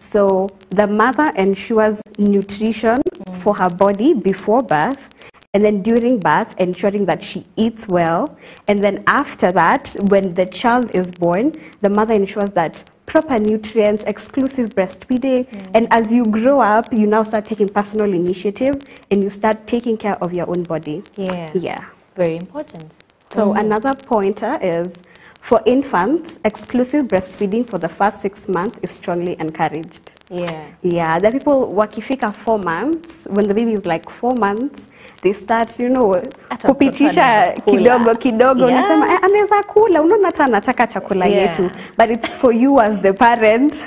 So the mother ensures nutrition for her body before birth, and then during birth, ensuring that she eats well. And then after that, when the child is born, the mother ensures that proper nutrients, exclusive breastfeeding, and as you grow up, you now start taking personal initiative and you start taking care of your own body. Very important. So another pointer is for infants, exclusive breastfeeding for the first 6 months is strongly encouraged. The people wakifika 4 months, when the baby is like 4 months, they start, kupitisha kidogo, unasema anaweza kula, unaona hata anataka chakula yetu, but it's for you as the parent.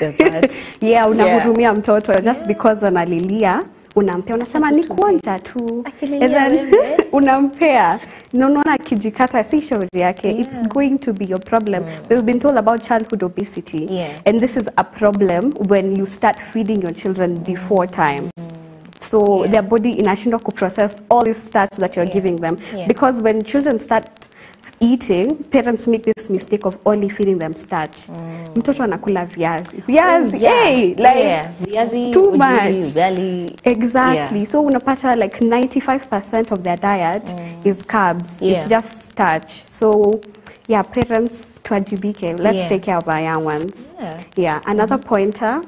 Unahurumia mtoto just because analilia, unampea, unasema ni kuonja tu, and then unampea, unaona kijikata si shauri yake. It's going to be your problem. We've been told about childhood obesity, and this is a problem when you start feeding your children before time. So their body inashindwa kuprocess all this starch that you're giving them. Because when children start eating, parents make this mistake of only feeding them starch. Mtoto anakula viazi. Viazi, too much. Exactly. So unapata 95% of their diet is carbs. It's just starch. So parents tuajibike. Let's take care of our young ones. Another pointer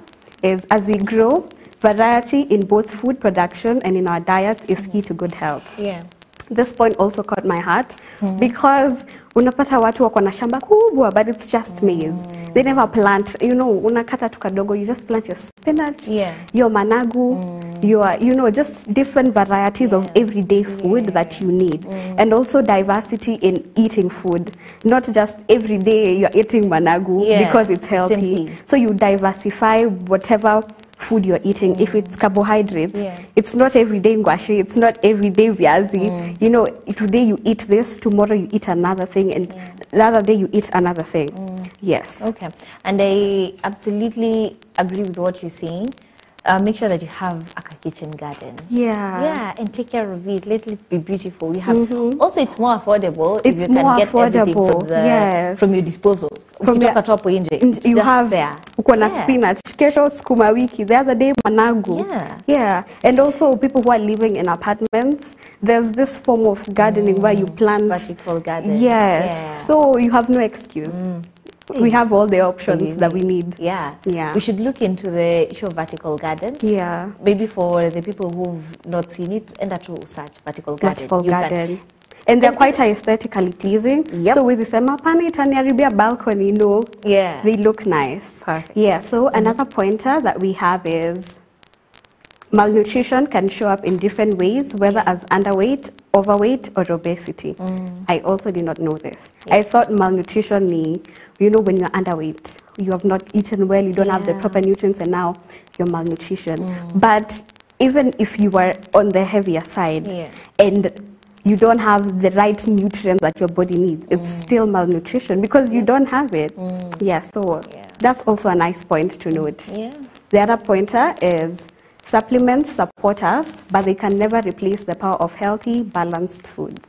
is as we grow, variety in both food production and in our diet is key to good health. This point also caught my heart because unapata watu wako na shamba kubwa, but it's just maize. They never plant, unakata tu kadogo, you just plant your spinach, your managu, your, just different varieties of everyday food that you need. And also diversity in eating food. Not just every day you're eating managu because it's healthy. So you diversify whatever food you're eating. If it's carbohydrates, it's not every day ngwashi, it's not every day viazi. You know, today you eat this, tomorrow you eat another thing, and the other day you eat another thing. Yes. Okay. And I absolutely agree with what you're saying. Make sure that you have a kitchen garden. Yeah, and take care of it. Let it be beautiful. You have also, it's more affordable if you can get everything from your disposal. You have there. Spinach, kesho sukuma wiki, the other day managu. And also people who are living in apartments, there's this form of gardening where you plant vertical garden. So you have no excuse. We have all the options that we need. We should look into the issue of vertical gardens. Maybe for the people who've not seen it, and that will search vertical garden. And they're quite aesthetically pleasing. So with the sema pani itaniaribia balcony, they look nice. Perfect. So another pointer that we have is malnutrition can show up in different ways, whether as underweight, overweight, or obesity. I also did not know this. I thought malnutrition means, you know, when you're underweight, you have not eaten well, you don't have the proper nutrients, and now you're malnutrition. But even if you are on the heavier side and you don't have the right nutrients that your body needs, it's still malnutrition because you don't have it. So that's also a nice point to note. The other pointer is supplements support us, but they can never replace the power of healthy, balanced food.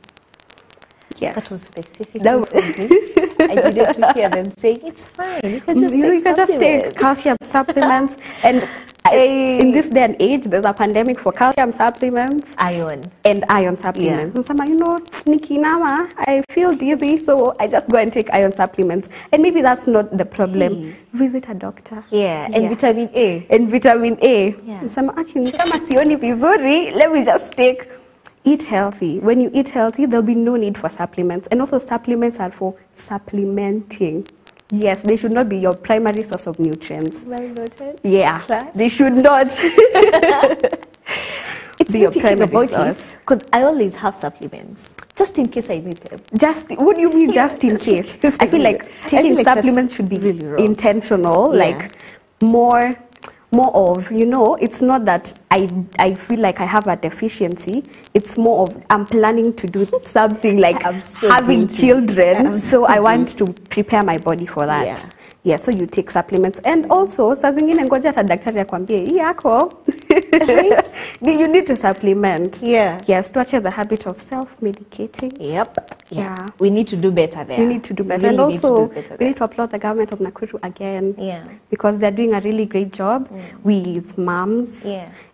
That was specific. I didn't hear them saying it's fine. You can just take calcium supplements. And in this day and age, there's a pandemic for calcium supplements, iron supplements. And some, you know, Nikinama, I feel dizzy, so I just go and take iron supplements. And maybe that's not the problem. Visit a doctor. And vitamin A. And vitamin A. Some actually, let me just take. Eat healthy. When you eat healthy, there'll be no need for supplements. And also supplements are for supplementing. Yes, they should not be your primary source of nutrients. Well noted. They should not. It's be your primary source. Because I always have supplements. Just in case I need them. What do you mean just in case? I feel like taking supplements should be really intentional. Like more of, you know, it's not that I feel like I have a deficiency. It's more of I'm planning to do something like having children. So I want to prepare my body for that. So you take supplements. And also, saa zingine ngoja hata daktari akwambie, hii yako, you need to supplement. Yes, tuache the habit of self-medicating. We need to do better there. We need to do better. And also, we need to applaud the government of Nakuru again. Because they're doing a really great job with moms.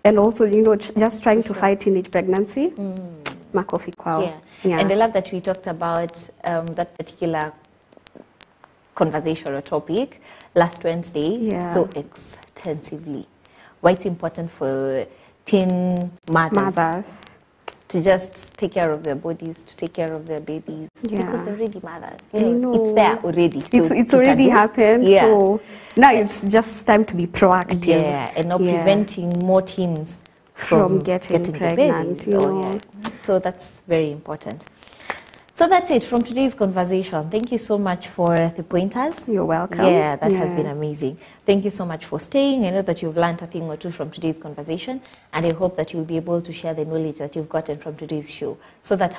And also, you know, just trying to fight teenage pregnancy. Makofi kwao. And I love that we talked about that particular conversation or topic last Wednesday so extensively. Why it's important for teen mothers to just take care of their bodies, to take care of their babies, because they're already mothers. You know, it's there already. So it's already happened. So now it's just time to be proactive. And not preventing more teens from getting pregnant. So that's very important. So that's it from today's conversation. Thank you so much for the pointers. You're welcome. That has been amazing. Thank you so much for staying. I know that you've learned a thing or two from today's conversation, and I hope that you'll be able to share the knowledge that you've gotten from today's show, so that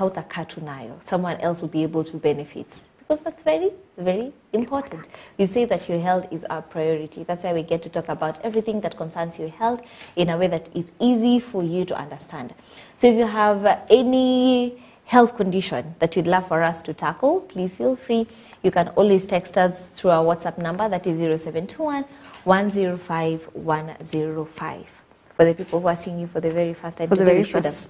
someone else will be able to benefit. Because that's very, very important. You say that your health is our priority. That's why we get to talk about everything that concerns your health in a way that is easy for you to understand. So if you have any health condition that you'd love for us to tackle, please feel free. You can always text us through our WhatsApp number, that is 0721 105 105. For the people who are seeing you for the very first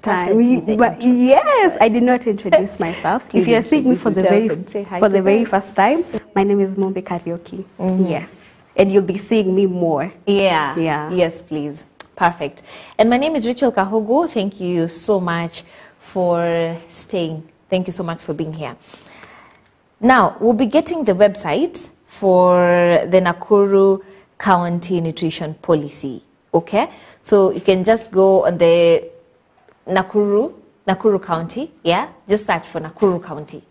time, yes, I did not introduce myself. If you're seeing me for the very first time, my name is Mombe Karaoke. Yes, and you'll be seeing me more. Yes, please. Perfect. And my name is Rachel Kahogo. Thank you so much for staying. Thank you so much for being here. Now, we'll be getting the website for the Nakuru County Nutrition Policy. Okay? So you can just go on the Nakuru County. Just search for Nakuru County.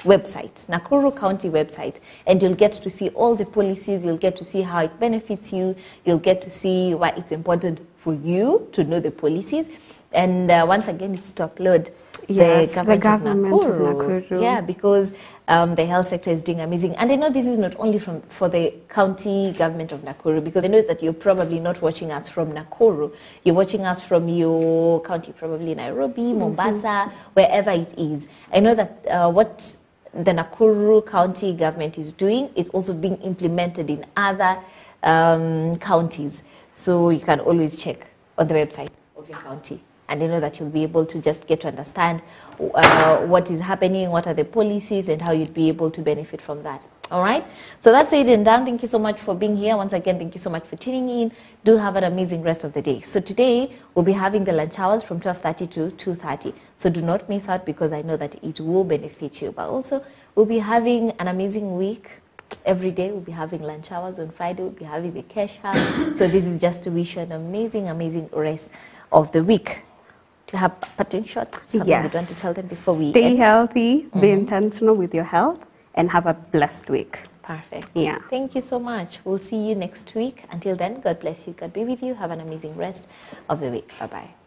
website, Nakuru County website, and you'll get to see all the policies, you'll get to see how it benefits you, you'll get to see why it's important for you to know the policies. And once again, it's to upload the government of Nakuru. Yeah, because the health sector is doing amazing. And I know this is not only for the county government of Nakuru, because I know that you're probably not watching us from Nakuru. You're watching us from your county, probably Nairobi, Mombasa, wherever it is. I know that what the Nakuru county government is doing is also being implemented in other counties. So you can always check on the website of your county. And I know that you'll be able to just get to understand what is happening, what are the policies, and how you'd be able to benefit from that. All right? So that's it and done. Thank you so much for being here. Once again, thank you so much for tuning in. Do have an amazing rest of the day. So today, we'll be having the lunch hours from 12:30 to 2:30. So do not miss out, because I know that it will benefit you. But also, we'll be having an amazing week. Every day we'll be having lunch hours. On Friday, we'll be having the cash hour. So this is just to wish you an amazing, amazing rest of the week. Do you have parting shots? Something you want to tell them before we Stay end? healthy, be intentional with your health, and have a blessed week. Perfect. Yeah. Thank you so much. We'll see you next week. Until then, God bless you. God be with you. Have an amazing rest of the week. Bye-bye.